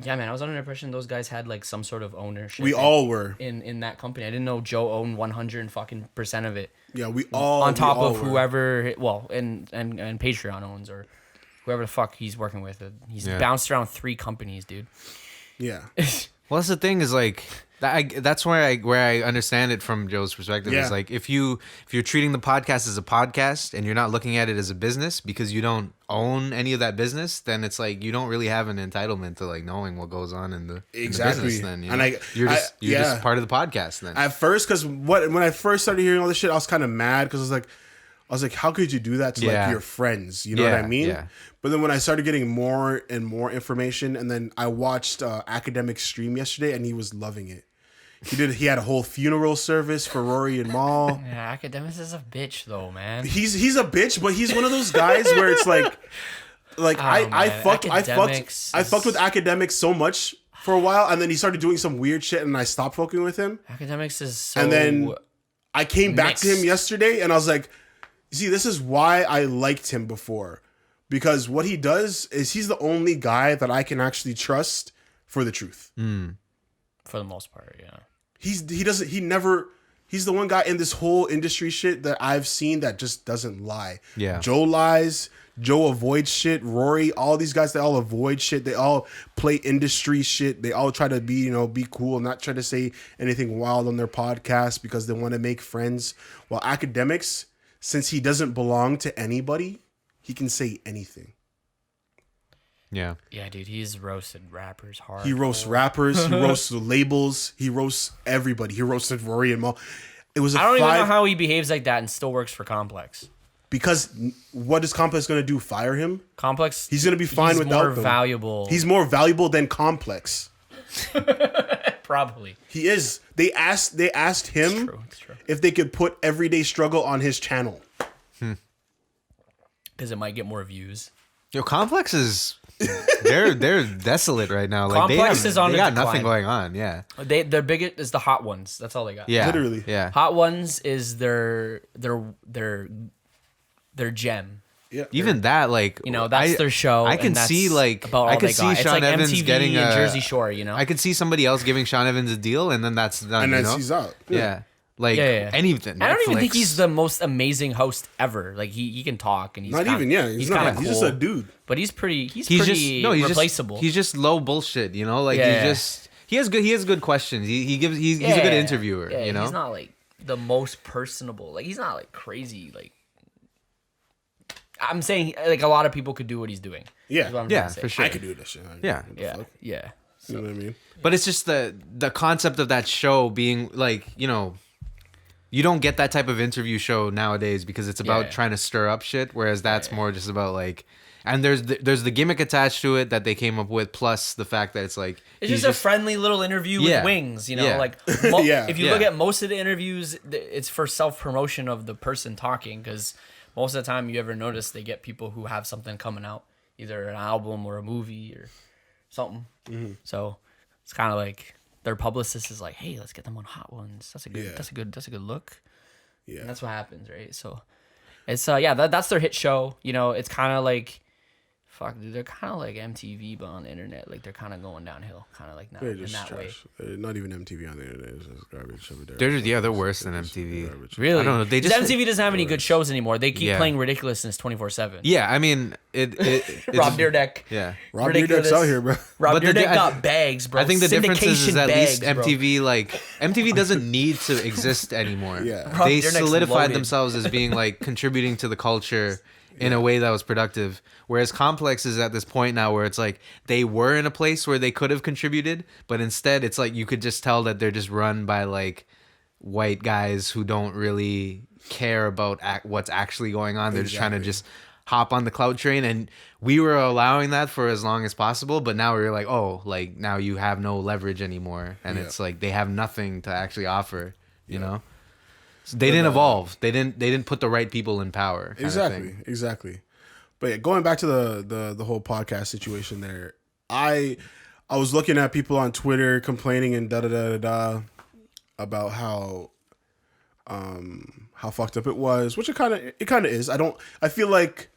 Yeah, man, I was under the impression those guys had like some sort of ownership. We all were. in that company. I didn't know Joe owned 100% of it. Yeah, we all On top we all of were. whoever, and Patreon owns or whoever the fuck he's working with. He's bounced around 3 companies, dude. Yeah. Well, that's the thing is like that's where I understand it from Joe's perspective. Yeah. Is like if you're treating the podcast as a podcast and you're not looking at it as a business because you don't own any of that business, then it's like you don't really have an entitlement to like knowing what goes on in the business. Then you know? And you're just part of the podcast then. At first, because when I first started hearing all this shit, I was kind of mad because I was like, I was like, how could you do that to like your friends? You know what I mean? Yeah. But then when I started getting more and more information, and then I watched Academic stream yesterday, and he was loving it. He had a whole funeral service for Rory and Mal. Yeah, Academics is a bitch though, man. He's a bitch, but he's one of those guys where it's like I fucked with Academics so much for a while, and then he started doing some weird shit, and I stopped fucking with him. Academics is so. And then I came back to him yesterday, and I was like, see, this is why I liked him before, because what he does is he's the only guy that I can actually trust for the truth. For the most part, yeah. He's the one guy in this whole industry shit that I've seen that just doesn't lie. Yeah. Joe lies. Joe avoids shit. Rory, all these guys, they all avoid shit. They all play industry shit. They all try to be cool and not try to say anything wild on their podcast because they want to make friends. While Academics, since he doesn't belong to anybody, he can say anything. Yeah. Yeah, dude, he's roasted rappers hard. He roasts rappers. He roasts the labels. He roasts everybody. He roasted Rory and Mal. It was I don't even know how he behaves like that and still works for Complex. Because what is Complex going to do? Fire him? Complex. He's going to be fine without them. He's more valuable. He's more valuable than Complex. Probably. He is. They asked him It's true. if they could put Everyday Struggle on his channel. Because it might get more views. Yo, Complex is they're desolate right now. Like Complex they is on they a got decline. nothing going on. Yeah. Their biggest is the Hot Ones. That's all they got. Yeah. Literally. Yeah. Hot Ones is their gem. Yeah. Even that, like, that's their show. I can and see that's like about all I could they see got. It's Sean like Evans MTV getting and a Jersey Shore. I could see somebody else giving Sean Evans a deal, and then that's done. And then he's out. Yeah. Like Yeah. anything. I don't even think Netflix. he's the most amazing host ever. Like he can talk and he's Not kinda, even, yeah. He's not. kinda He's just cool, a dude. But he's pretty he's replaceable. He's just low bullshit, Like Yeah. he has good questions. He's a good interviewer, Yeah, he's not like the most personable. Like he's not like crazy. Like I'm saying, like a lot of people could do what he's doing. Yeah. is what I'm Yeah, trying to say. for sure. I could do this shit. Yeah. What the Yeah, fuck? yeah. You know what I mean? But it's just the concept of that show being like, you don't get that type of interview show nowadays because it's about Yeah. trying to stir up shit, whereas that's more just about like, and there's the gimmick attached to it that they came up with, plus the fact that it's like It's he's just a friendly little interview Yeah. with wings, Yeah. Like Yeah. if you look at most of the interviews, it's for self promotion of the person talking. Because most of the time, you ever notice they get people who have something coming out, either an album or a movie or something. Mm-hmm. So it's kind of like their publicist is like, "Hey, let's get them on Hot Ones. That's a good. Yeah. That's a good look." Yeah. And that's what happens, right? So it's that's their hit show. It's kind of like. Fuck, dude, they're kind of like MTV, but on the internet. Like, they're kind of going downhill, kind of like now, They're in just that way. trash. Not even MTV on the internet. It's just garbage over there. they're worse than MTV. Garbage. Really? I don't know. They just MTV doesn't have any good shows anymore. They keep Yeah. playing ridiculousness 24/7. Yeah, I mean it's Rob Dyrdek. Yeah. Rob Ridiculous. Dyrdek's out here, bro. Rob But the Dyrdek di- got bags, bro. I think the difference is Syndication at least bags, bro. MTV doesn't need to exist anymore. Yeah. Rob They Dyrdek's solidified loaded. themselves as being like contributing to the culture in a way that was productive. Whereas Complex is at this point now where it's like they were in a place where they could have contributed, but instead it's like you could just tell that they're just run by like white guys who don't really care about what's actually going on. They're just trying to just hop on the cloud train, and we were allowing that for as long as possible, but now we're like, oh, like now you have no leverage anymore, and it's like they have nothing to actually offer, you know. So they didn't evolve. They didn't put the right people in power. Kind of thing. Exactly. But yeah, going back to the whole podcast situation there, I was looking at people on Twitter complaining and about how fucked up it was, which it kind of is. I feel like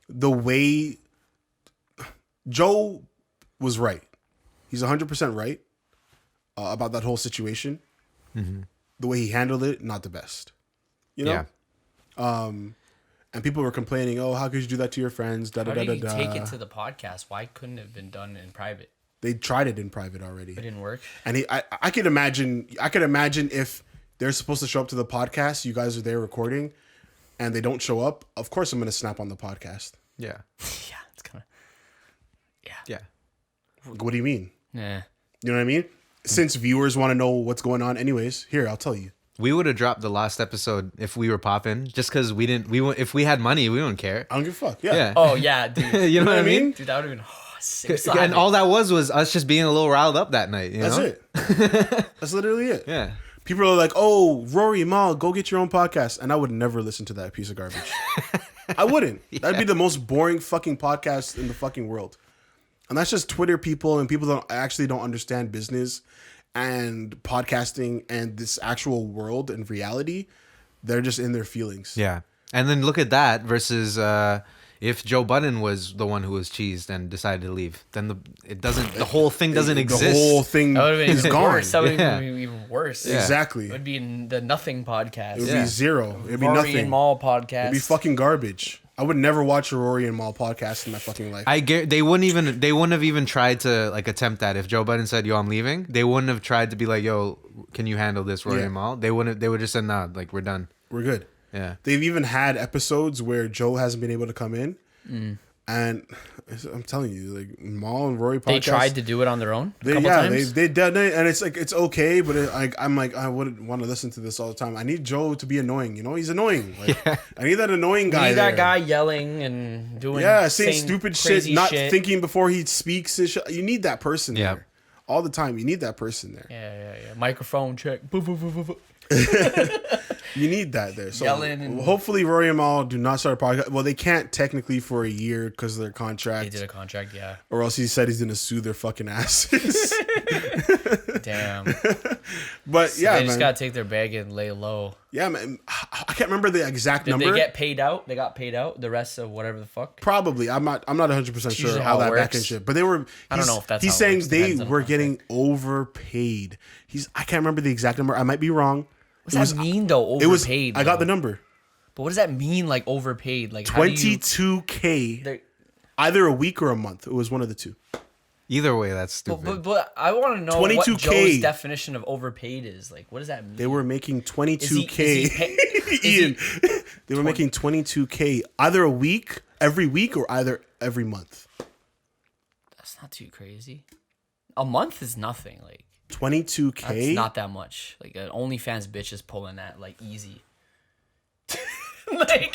the way Joe was right. He's 100% right about that whole situation. Mm-hmm. The way he handled it, not the best. Yeah. And people were complaining, "Oh, how could you do that to your friends?" How do you take it to the podcast? Why couldn't it have been done in private? They tried it in private already. It didn't work. And I could imagine if they're supposed to show up to the podcast, you guys are there recording, and they don't show up. Of course, I'm gonna snap on the podcast. Yeah. Yeah, it's kind of. Yeah. What do you mean? Yeah. You know what I mean? Since viewers want to know what's going on, anyways, here I'll tell you. We would have dropped the last episode if we were popping, just because we didn't. If we had money, we wouldn't care. I don't give a fuck. Yeah. Oh yeah, dude. You know what I mean? Dude, that would have been sick. And all that was us just being a little riled up that night. That's know? it. That's literally it. Yeah. People are like, "Oh, Rory, Mal, go get your own podcast," and I would never listen to that piece of garbage. I wouldn't. That'd be the most boring fucking podcast in the fucking world. And that's just Twitter people and people that actually don't understand business and podcasting and this actual world and reality. They're just in their feelings. Yeah. And then look at that versus if Joe Budden was the one who was cheesed and decided to leave, then the whole thing doesn't exist. The whole thing That would have been is even gone. worse. That would have been even worse. Yeah. Exactly. It would be the nothing podcast. It would be zero. It would be Rory nothing. and Mal podcast. It'd be fucking garbage. I would never watch a Rory and Mal podcast in my fucking life. They wouldn't have even tried to like attempt that. If Joe Budden said, "Yo, I'm leaving," they wouldn't have tried to be like, "Yo, can you handle this, Rory and Mal?" They wouldn't. They would just said, "Nah, like we're done. We're good." Yeah. They've even had episodes where Joe hasn't been able to come in. And I'm telling you, like Mal and Rory podcast, They tried to do it on their own. They did it, and it's like it's okay, but I'm like I wouldn't want to listen to this all the time. I need Joe to be annoying. You know, he's annoying. Like, I need that annoying guy. You need there. that guy yelling and doing saying stupid shit, crazy not shit. thinking before he speaks. And shit. You need that person there all the time. You need that person there. Yeah. Microphone check. Boo, boo, boo, boo, boo. You need that there. So Yelling and- hopefully Rory and Mal do not start a podcast. Well, they can't technically for a year because of their contract. They did a contract, yeah. Or else he said he's gonna sue their fucking asses. Damn. But So yeah, they man. just gotta take their bag and lay low. Yeah, man. I can't remember the exact Did number. they get paid out? They got paid out the rest of whatever the fuck. Probably. I'm not 100% sure usually how how it that back works. and shit. But they were. I don't know if that's He's how it saying works. they Depends on were the getting overpaid. I can't remember the exact number. I might be wrong. What does that mean though? Overpaid. It was. I got the number. But what does that mean? Like overpaid? Like how do you- 22K. They're- Either a week or a month. It was one of the two. Either way, that's stupid. But I want to know what 22K. Joe's definition of overpaid is. Like, what does that mean? They were making 22K. Is he Ian, they were making 22K either a week, every week, or either every month. That's not too crazy. A month is nothing. Like 22K. that's not that much. Like an OnlyFans bitch is pulling that like easy. Like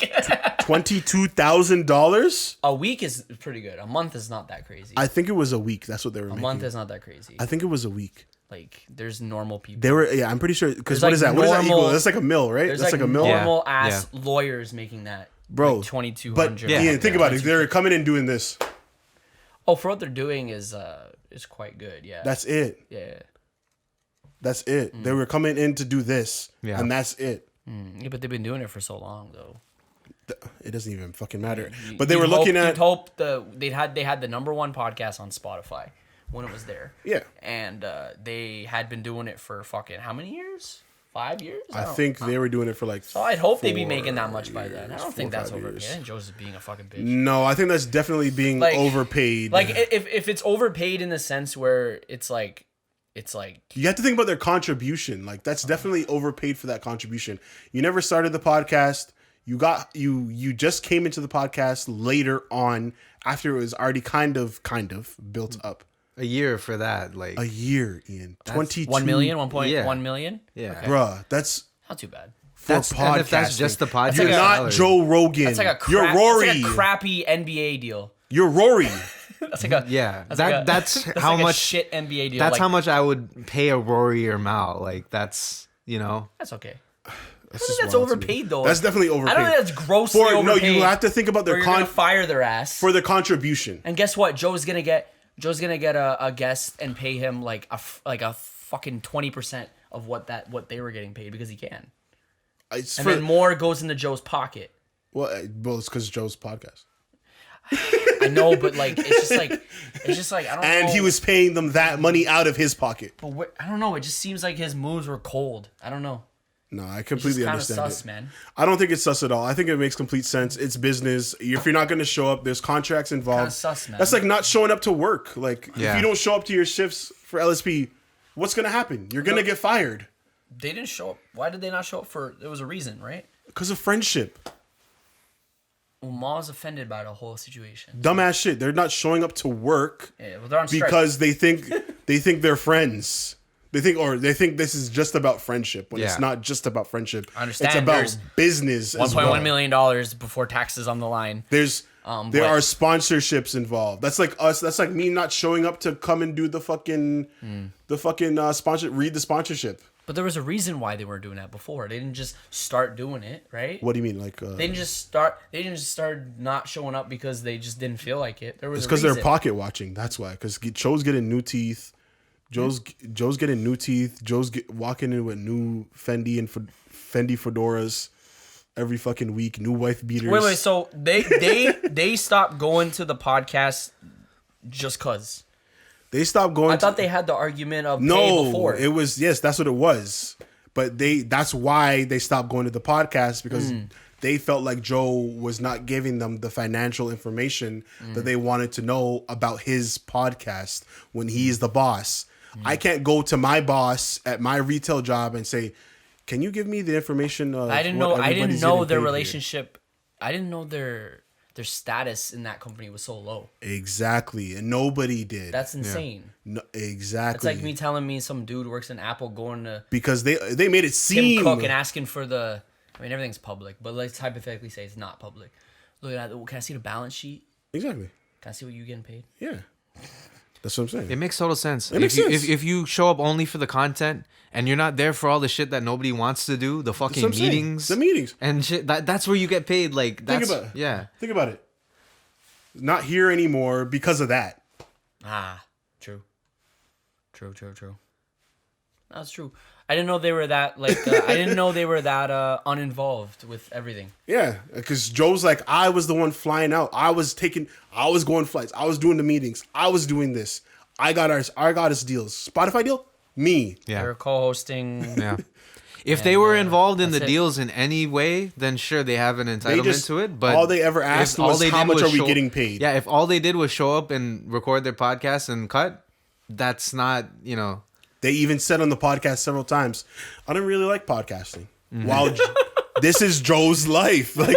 $22,000. a week is pretty good. A month is not that crazy. I think it was a week. That's what they were A making. month is not that crazy. I think it was a week. Like there's normal people. They were. Yeah, I'm pretty sure. Because There's, what is like, that? What does that normal- equal? That's like a mill, right? There's That's like a mill. normal ass lawyers making that, Bro, like 2,200. But Ian, think about it. They're coming in doing this. Oh, for what they're doing is quite good. Yeah. That's it. yeah. That's it. They were coming in to do this. Yeah. And that's it. Yeah, but they've been doing it for so long though. It doesn't even fucking matter. But they were looking at. You'd hope they had the number one podcast on Spotify when it was there. Yeah. And they had been doing it for fucking how many years? 5 years? I think they were doing it for like. So I'd hope they'd be 4 making that much by then. I don't think that's 4 or 5 overpaid. years. I think Joe's being a fucking bitch. No, I think that's definitely being Like- overpaid. Like if it's overpaid in the sense where it's like you have to think about their contribution. Like that's definitely overpaid for that contribution. You never started the podcast. You just came into the podcast later on after it was already kind of built up. A year for that, like A year, Ian. 22 1 million, 1.1 Yeah. million. yeah. Okay. Bruh, that's Not too bad. for That's, podcasting. and if that's just the podcast, You're like a- not salary. Joe Rogan. That's like You're Rory. That's like a crappy NBA deal. You're Rory. That's like a Yeah, That's that like a- that's that's how like a much. shit NBA deal. That's like, how much I would pay a Rory or Mal. Like that's That's okay. That's I think that's wild to me. overpaid though. That's definitely overpaid. I don't think that's grossly overpaid. No, you have to think about Or their you're gonna fire their ass. for their contribution. And guess what? Joe's gonna get a guest and pay him like a fucking 20% of what they were getting paid because he can. It's And for, then more goes into Joe's pocket. well, it's because Joe's podcast, I know, but like it's just like I don't know. and he was paying them that money out of his pocket. But I don't know. It just seems like his moves were cold. I don't know. No, I It's just completely kind of understand sus, it. man. I don't think it's sus at all. I think it makes complete sense. It's business. If you're not going to show up, there's contracts involved. Kinda sus, man. That's like not showing up to work. Like if Yeah. you don't show up to your shifts for LSP, what's going to happen? You're going to get fired They didn't show up. Why did they not show up for? There was a reason, right? because of friendship. Well, Ma's offended by the whole situation. Dumbass shit. They're not showing up to work Yeah, well, they're on strike. because they think they're friends. They think this is just about friendship when it's not just about friendship. I understand. It's about There's business. $1.1 million before taxes on the line. There are sponsorships involved. That's like us. That's like me not showing up to come and do the fucking sponsor. Read the sponsorship. But there was a reason why they weren't doing that before. They didn't just start doing it, right? What do you mean? Like they didn't just start not showing up because they just didn't feel like it. There was it's because they're pocket watching. That's why. Because Joe's getting new teeth. Joe's getting new teeth. Walking in with new Fendi and Fendi fedoras every fucking week. New wife beaters. Wait. So they stopped going to the podcast just cause. They stopped going. I thought they had the argument of pay before. It was that's what it was. But that's why they stopped going to the podcast because they felt like Joe was not giving them the financial information that they wanted to know about his podcast when he's the boss. I can't go to my boss at my retail job and say, "Can you give me the information?" I didn't know their relationship. Here? I didn't know their status in that company was so low. Exactly, and nobody did. That's insane. No, exactly. It's like me telling me some dude works in Apple going to because they made it seem Tim Cook and asking for the. I mean, everything's public, but let's hypothetically say it's not public. Look at that. Can I see the balance sheet? Exactly. Can I see what you're getting paid? Yeah. That's what I'm saying. It makes total sense. Sense. If you show up only for the content and you're not there for all the shit that nobody wants to do, the fucking meetings, and shit, that's where you get paid. Like that's Think about it. Not here anymore because of that. True. That's true. I didn't know they were that I didn't know they were that uninvolved with everything. Yeah, because Joe's like, I was the one flying out. I was going flights. I was doing the meetings. I was doing this. I got us deals. Spotify deal? Me. Yeah. They're co-hosting. Yeah. If they were involved in the deals in any way, then sure, they have an entitlement to it. But all they ever asked was how much are we getting paid? Yeah, if all they did was show up and record their podcast and cut, that's not, They even said on the podcast several times, I don't really like podcasting. While this is Joe's life. Like,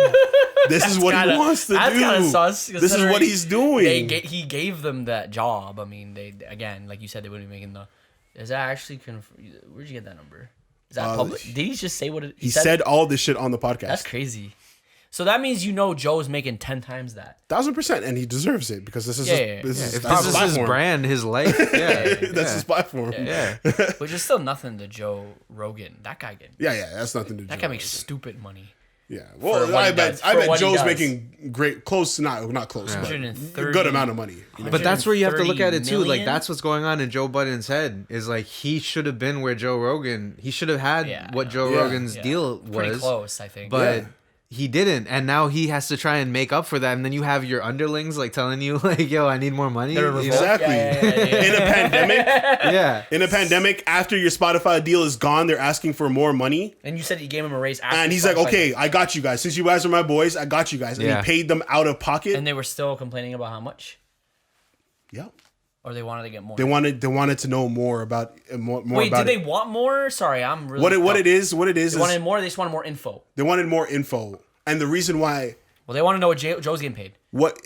this is what he wants to do. That's kind of sus. This is what he's doing. He gave them that job. I mean, again, like you said, they wouldn't be making the... Is that actually... Where'd you get that number? Is that public? Did he just say what it... He said all this shit on the podcast. That's crazy. So that means Joe's making 10 times that. 1,000%, and he deserves it because this is this is his brand, his life. That's his platform. Yeah. Which is still nothing to Joe Rogan. That guy getting. Yeah, that's nothing to Joe. That guy makes stupid money. Yeah, well, I bet Joe's making close, not close, but good amount of money. But that's where you have to look at it too. Like that's what's going on in Joe Budden's head. Is like he should have been where Joe Rogan. He should have had what Joe Rogan's deal was. Pretty close, I think. But he didn't, and now he has to try and make up for that. And then you have your underlings like telling you like, "Yo, I need more money." Exactly. In a pandemic. In a pandemic, after your Spotify deal is gone, they're asking for more money. And you said you gave him a raise after. And he's like, "Okay, I got you guys. Since you guys are my boys, I got you guys." And he paid them out of pocket. And they were still complaining about how much. Yeah. Or they wanted to get more. They wanted to know more about more. Wait, about did they want more? Sorry, I'm really. What it is? They wanted more. They just wanted more info. They wanted more info, and the reason why. Well, they want to know what Joe's getting paid. What?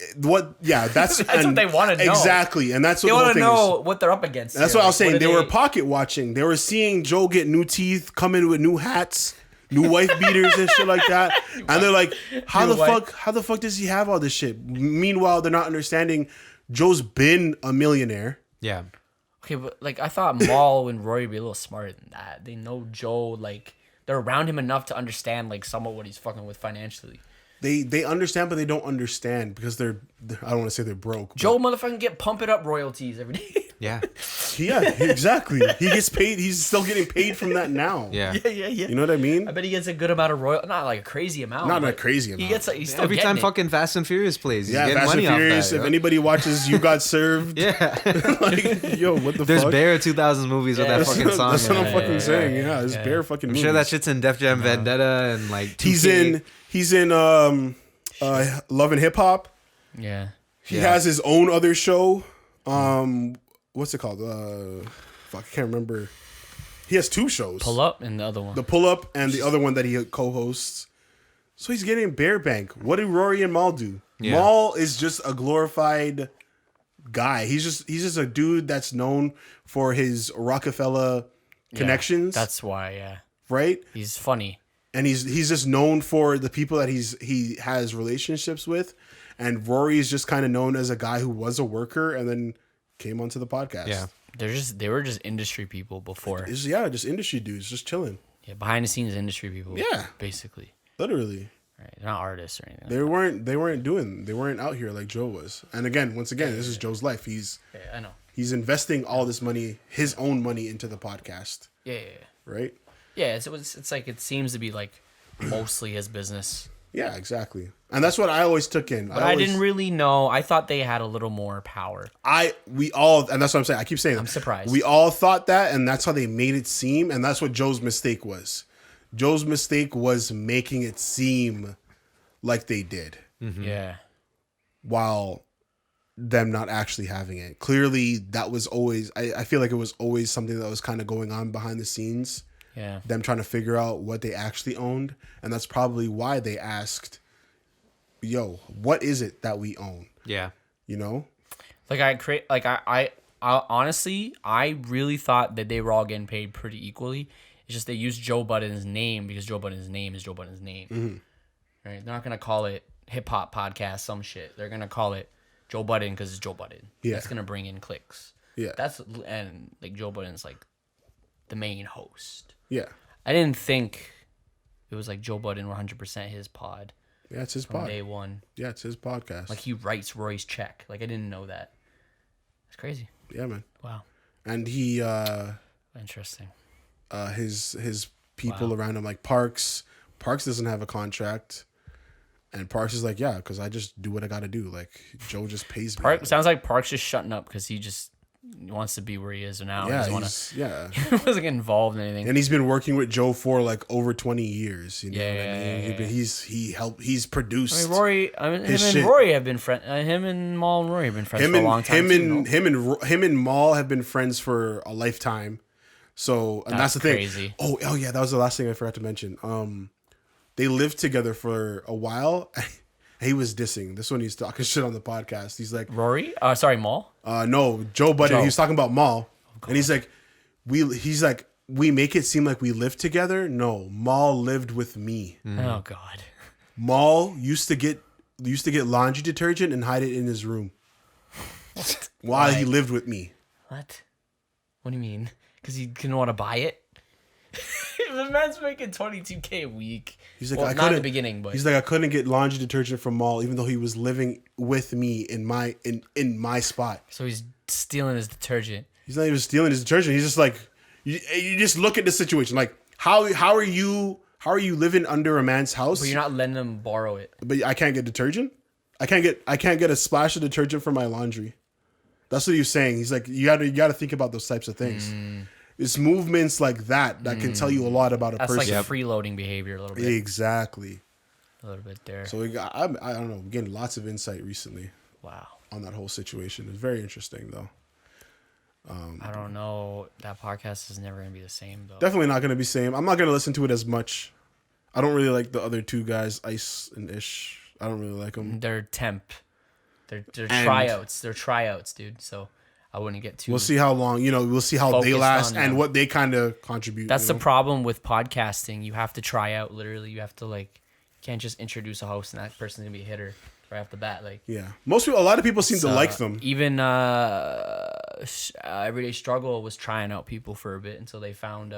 Yeah, that's what they want to know. Exactly, and that's what they want to know what they're up against. That's what I was saying. They were pocket watching. They were seeing Joe get new teeth, come in with new hats, new wife beaters and shit like that, and they're like, How the fuck does he have all this shit? Meanwhile, they're not understanding. Joe's been a millionaire. Yeah. Okay, but like I thought Maul and Rory would be a little smarter than that. They know Joe, like they're around him enough to understand like somewhat what he's fucking with financially. They understand, but they don't understand because they're I don't want to say they're broke. Joe motherfucking get pumping up royalties every day. Yeah. Yeah, exactly. He gets paid. He's still getting paid from that now. Yeah. You know what I mean? I bet he gets a good amount of not like a crazy amount. Not a crazy amount. He gets he's still every time it. Fucking Fast and Furious plays. He's getting Fast money and Furious. off that, if anybody watches You Got Served, like, yo, what the there's fuck? bare 2000s movies with that fucking song. That's what I'm fucking saying. Yeah, there's bare fucking. I'm movies. sure that shit's in Def Jam Vendetta and like 2K. He's in Love and Hip Hop. Yeah. He has his own other show. What's it called? Fuck, I can't remember. He has two shows. Pull Up and the other one. The Pull Up and the other one that he co-hosts. So he's getting Bear Bank. What do Rory and Maul do? Yeah. Maul is just a glorified guy. He's just a dude that's known for his Rockefeller connections. That's why, yeah. Right? He's funny. And he's just known for the people that he has relationships with. And Rory is just kind of known as a guy who was a worker and then came onto the podcast. Yeah. They were just industry people before. Just industry dudes, just chilling. Yeah, behind the scenes industry people. Yeah. Basically. Literally. Right. They're not artists or anything. They weren't out here like Joe was. And once again, this is Joe's life. Yeah, I know. He's investing all this money, his own money, into the podcast. Yeah. Right? Yeah, it's like it seems to be like mostly his business. Yeah, exactly. And that's what I always took in. But I didn't really know. I thought they had a little more power. And that's what I'm saying. I keep saying that. I'm surprised. We all thought that, and that's how they made it seem, and that's what Joe's mistake was. Joe's mistake was making it seem like they did. Mm-hmm. Yeah. While them not actually having it. Clearly, that was always, I feel like it was always something that was kind of going on behind the scenes. Yeah. Them trying to figure out what they actually owned. And that's probably why they asked, yo, what is it that we own? Yeah. You know? I honestly, I really thought that they were all getting paid pretty equally. It's just they used Joe Budden's name because Joe Budden's name is Joe Budden's name. Mm-hmm. Right? They're not going to call it Hip Hop Podcast, some shit. They're going to call it Joe Budden because it's Joe Budden. Yeah. That's going to bring in clicks. Yeah. And like Joe Budden's like the main host. Yeah. I didn't think it was like Joe Budden 100% his pod. Yeah, it's his from pod. day one. Yeah, it's his podcast. Like he writes Roy's check. Like I didn't know that. It's crazy. Yeah, man. Wow. And he Interesting. his people around him, like Parks doesn't have a contract, and Parks is like, yeah, because I just do what I gotta do. Like Joe just pays me. Sounds like Parks just shutting up because he just wants to be where he is now. Yeah, he wasn't getting involved in anything. And he's been working with Joe for like over 20 years. You know Yeah, what I mean? yeah. He's produced. Rory. Rory have been friends. Him and Maul and Rory have been friends for a long time. Him and Maul have been friends for a lifetime. So, and that's the thing. Crazy. Oh yeah, that was the last thing I forgot to mention. They lived together for a while. He was dissing. This one he's talking shit on the podcast. He's like, Rory? Sorry, Maul? No, Joe Budden. Joe. He was talking about Maul. And he's like, we make it seem like we lived together. No, Maul lived with me. Oh God. Maul used to get laundry detergent and hide it in his room while he lived with me. What? What do you mean? Because he didn't want to buy it? The man's making $22K a week. He's like, not in the beginning, but he's like, I couldn't get laundry detergent from Maul, even though he was living with me in my spot. So he's stealing his detergent. He's not even stealing his detergent. He's just like, you just look at the situation. Like, how are you living under a man's house? But you're not letting him borrow it. But I can't get detergent. I can't get a splash of detergent for my laundry. That's what he was saying. He's like, you gotta think about those types of things. It's movements like that can tell you a lot about a person. That's like freeloading behavior a little bit. Exactly. A little bit there. So I don't know. We're getting lots of insight recently. Wow. On that whole situation. It's very interesting though. I don't know. That podcast is never going to be the same though. Definitely not going to be same. I'm not going to listen to it as much. I don't really like the other two guys, Ice and Ish. I don't really like them. They're temp. They're tryouts. They're tryouts, dude. So I wouldn't get too. We'll see how long. We'll see how they last and what they kind of contribute. That's the problem with podcasting. You have to try out. Literally, you have to you can't just introduce a host and that person's gonna be a hitter right off the bat. Yeah, a lot of people seem to like them. Even Everyday Struggle was trying out people for a bit until they found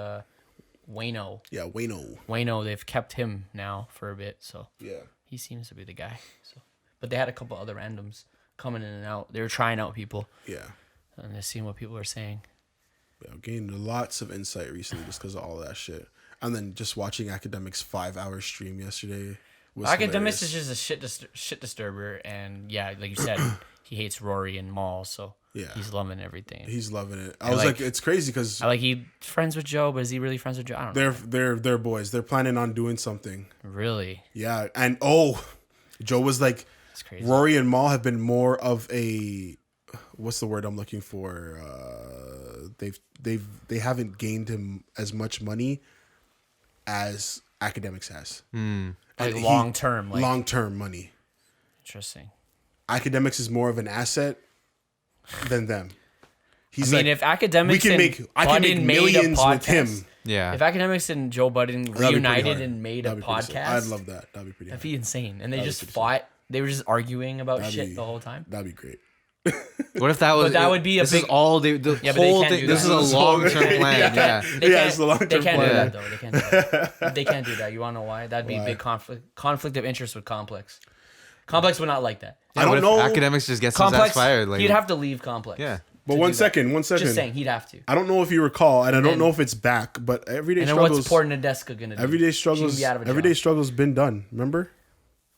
Wayno. Yeah, Wayno. Wayno, they've kept him now for a bit, so yeah, he seems to be the guy. So, but they had a couple other randoms coming in and out. They were trying out people. Yeah, and they're seeing what people are saying. Yeah, gained lots of insight recently just because of all that shit. And then just watching Academics 5-hour stream yesterday was Academics hilarious. is just a shit disturber, and yeah, like you said, he hates Rory and Maul, so yeah, he's loving everything. He's loving it. I was like, it's crazy because he friends with Joe, but is he really friends with Joe? I don't know. They're boys. They're planning on doing something. Really? Yeah, and Joe was like, that's crazy. Rory and Maul have been more of a, what's the word I'm looking for? They haven't gained him as much money as Academics has. Like long term money. Interesting. Academics is more of an asset than them. He's if Academics I and can make Budden made a millions with podcast, him. Yeah. if Academics and Joe Budden That'd be pretty reunited hard. and made That'd a be pretty sick. podcast, I'd love that. That'd be pretty. that'd Hard. be insane. And they That'd be just pretty fought. They were just arguing about That'd shit be- the whole time. That'd be great. What if that was? But that would be a this big. Is all the Yeah, but they whole can't thing. do This that. is a long term plan. Yeah. It's the long-term They can't do plan. that though. They can't do that. They can't do that. You want to know why? That'd be a big conflict of interest with Complex. Complex would not like that. I don't What if know. Academics just gets his Complex ass fired. Like, he'd have to leave Complex. Yeah. But to one do that. second. Just saying, he'd have to. I don't know if you recall, and I don't then- know if it's back, but Everyday And then Struggles. what's Port Nadeska gonna do? Everyday She can Struggles. be out of a Everyday job. Struggles been done. Remember?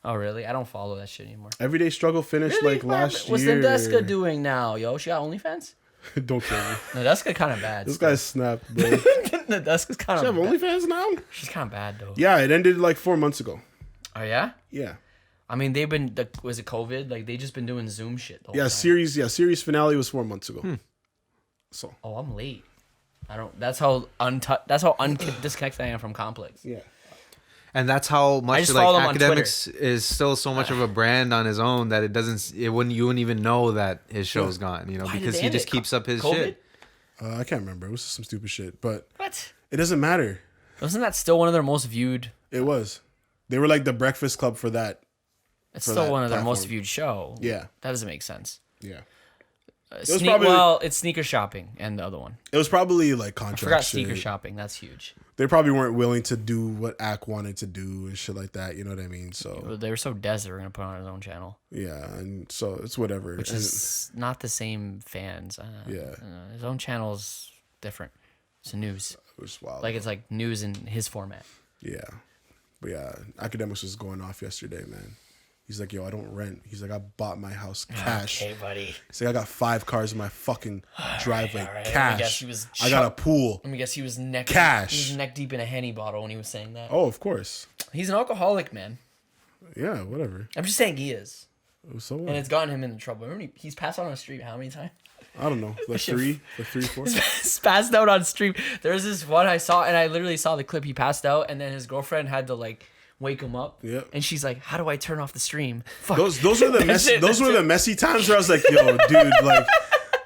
Oh really? I don't follow that shit anymore. Everyday Struggle finished Really? like last What's year. Nadeska doing now, yo? She got OnlyFans? Don't kill me. Nadeska kind of bad. This guy's snapped, bro. Nadeska's kind She have of bad. OnlyFans now? She's kind of bad though. Yeah, it ended like 4 months ago. Oh yeah? Yeah. I mean, they've been. Was it COVID? Like they just been doing Zoom shit. The whole Yeah, time. series finale was 4 months ago. So Oh, I'm late. I don't. That's how disconnected I am from Complex. yeah. And that's how much just like follow him on Academics is still so much of a brand on his own that you wouldn't even know that his show's gone, you know, Why did because they he end just it? keeps up his COVID? shit. I can't remember. It was some stupid shit, but What? it doesn't matter. Wasn't that still one of their most viewed? It was. They were like the Breakfast Club for that. It's For still that one of their most platform. viewed show. Yeah. That doesn't make sense. Yeah. It's Sneaker Shopping and the other one. It was probably like I contract forgot shit. Sneaker Shopping. That's huge. They probably weren't willing to do what Ack wanted to do and shit like that. You know what I mean? So They were so des they were gonna put it on his own channel, yeah, and so it's whatever. which And- is not the same fans. Yeah. His own channel's different. It's news. it was wild. Like it's like news in his format. Yeah. But yeah, Academics was going off yesterday, man. He's like, yo, I don't rent. He's like, I bought my house cash. Okay, buddy. He's like, I got 5 cars in my fucking driveway. all right. Let me Cash. guess he was I got a pool. Let me guess, he was neck Cash. He was neck deep in a Henny bottle when he was saying that. Oh, of course. He's an alcoholic, man. Yeah, whatever. I'm just saying he is, So and what? it's gotten him into trouble. Remember, he's passed out on the street how many times? I don't know. Like 3, 4. He's passed out on stream. There's this one I saw, and I literally saw the clip. He passed out, and then his girlfriend had to like wake him up. Yep. And she's like, "How do I turn off the stream?" Fuck. Those were the That's messy. it, Those that's were the messy times where I was like, yo, dude, like.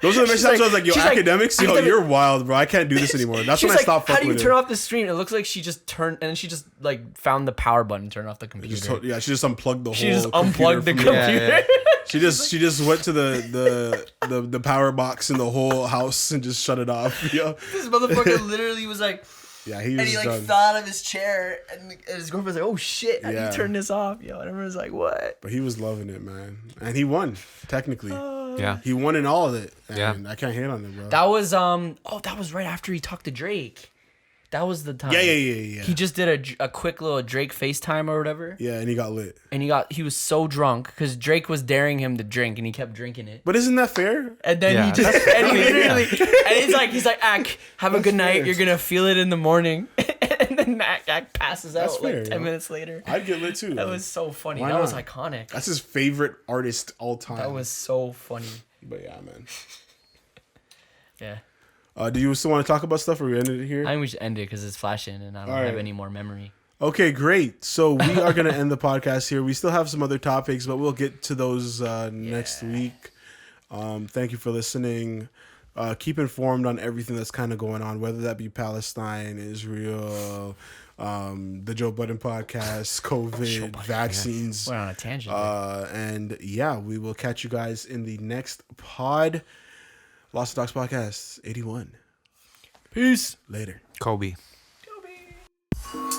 Those are the messy times where I was like, yo, she's like, Academics, yo, Academic- you're wild, bro. I can't do this anymore. That's She's when I like, stopped "How do fucking you with turn him. off the stream?" It looks like she just turned, and then she just like found the power button to turn off the computer. Yeah, she just unplugged the whole. She just unplugged the from- computer. Yeah, yeah. She just went to the power box in the whole house and just shut it off. Yo. This motherfucker literally was like, Yeah, he and was he like done. fell out of his chair, and his girlfriend's like, "Oh shit, how do Yeah. you turn this off?" Yo, and everyone's like, "What?" But he was loving it, man, and he won technically. Yeah. He won in all of it. And Yeah. I can't hate on him, bro. That was that was right after he talked to Drake. That was the time. Yeah. He just did a quick little Drake FaceTime or whatever, Yeah, and he got lit. and he was so drunk because Drake was daring him to drink, and he kept drinking it. But isn't that fair? And then Yeah, he just that's and he literally and he's like, Ack, have a good night. fair. You're gonna feel it in the morning. And then Ack passes out That's like fair, 10 yo. minutes later. I'd get lit too. That though. was so funny. Why That was not? iconic. That's his favorite artist all time. That was so funny. But yeah, man. Yeah. Do you still want to talk about stuff, or we ended it here? I think we should end it because it's flashing and I don't All have right. any more memory. Okay, great. So we are going to end the podcast here. We still have some other topics, but we'll get to those next week. Thank you for listening. Keep informed on everything that's kind of going on, whether that be Palestine, Israel, the Joe Budden Podcast, COVID, vaccines. We're on a tangent. And yeah, we will catch you guys in the next pod. Lost Dogs Podcast 81. Peace. Later. Kobe. Kobe.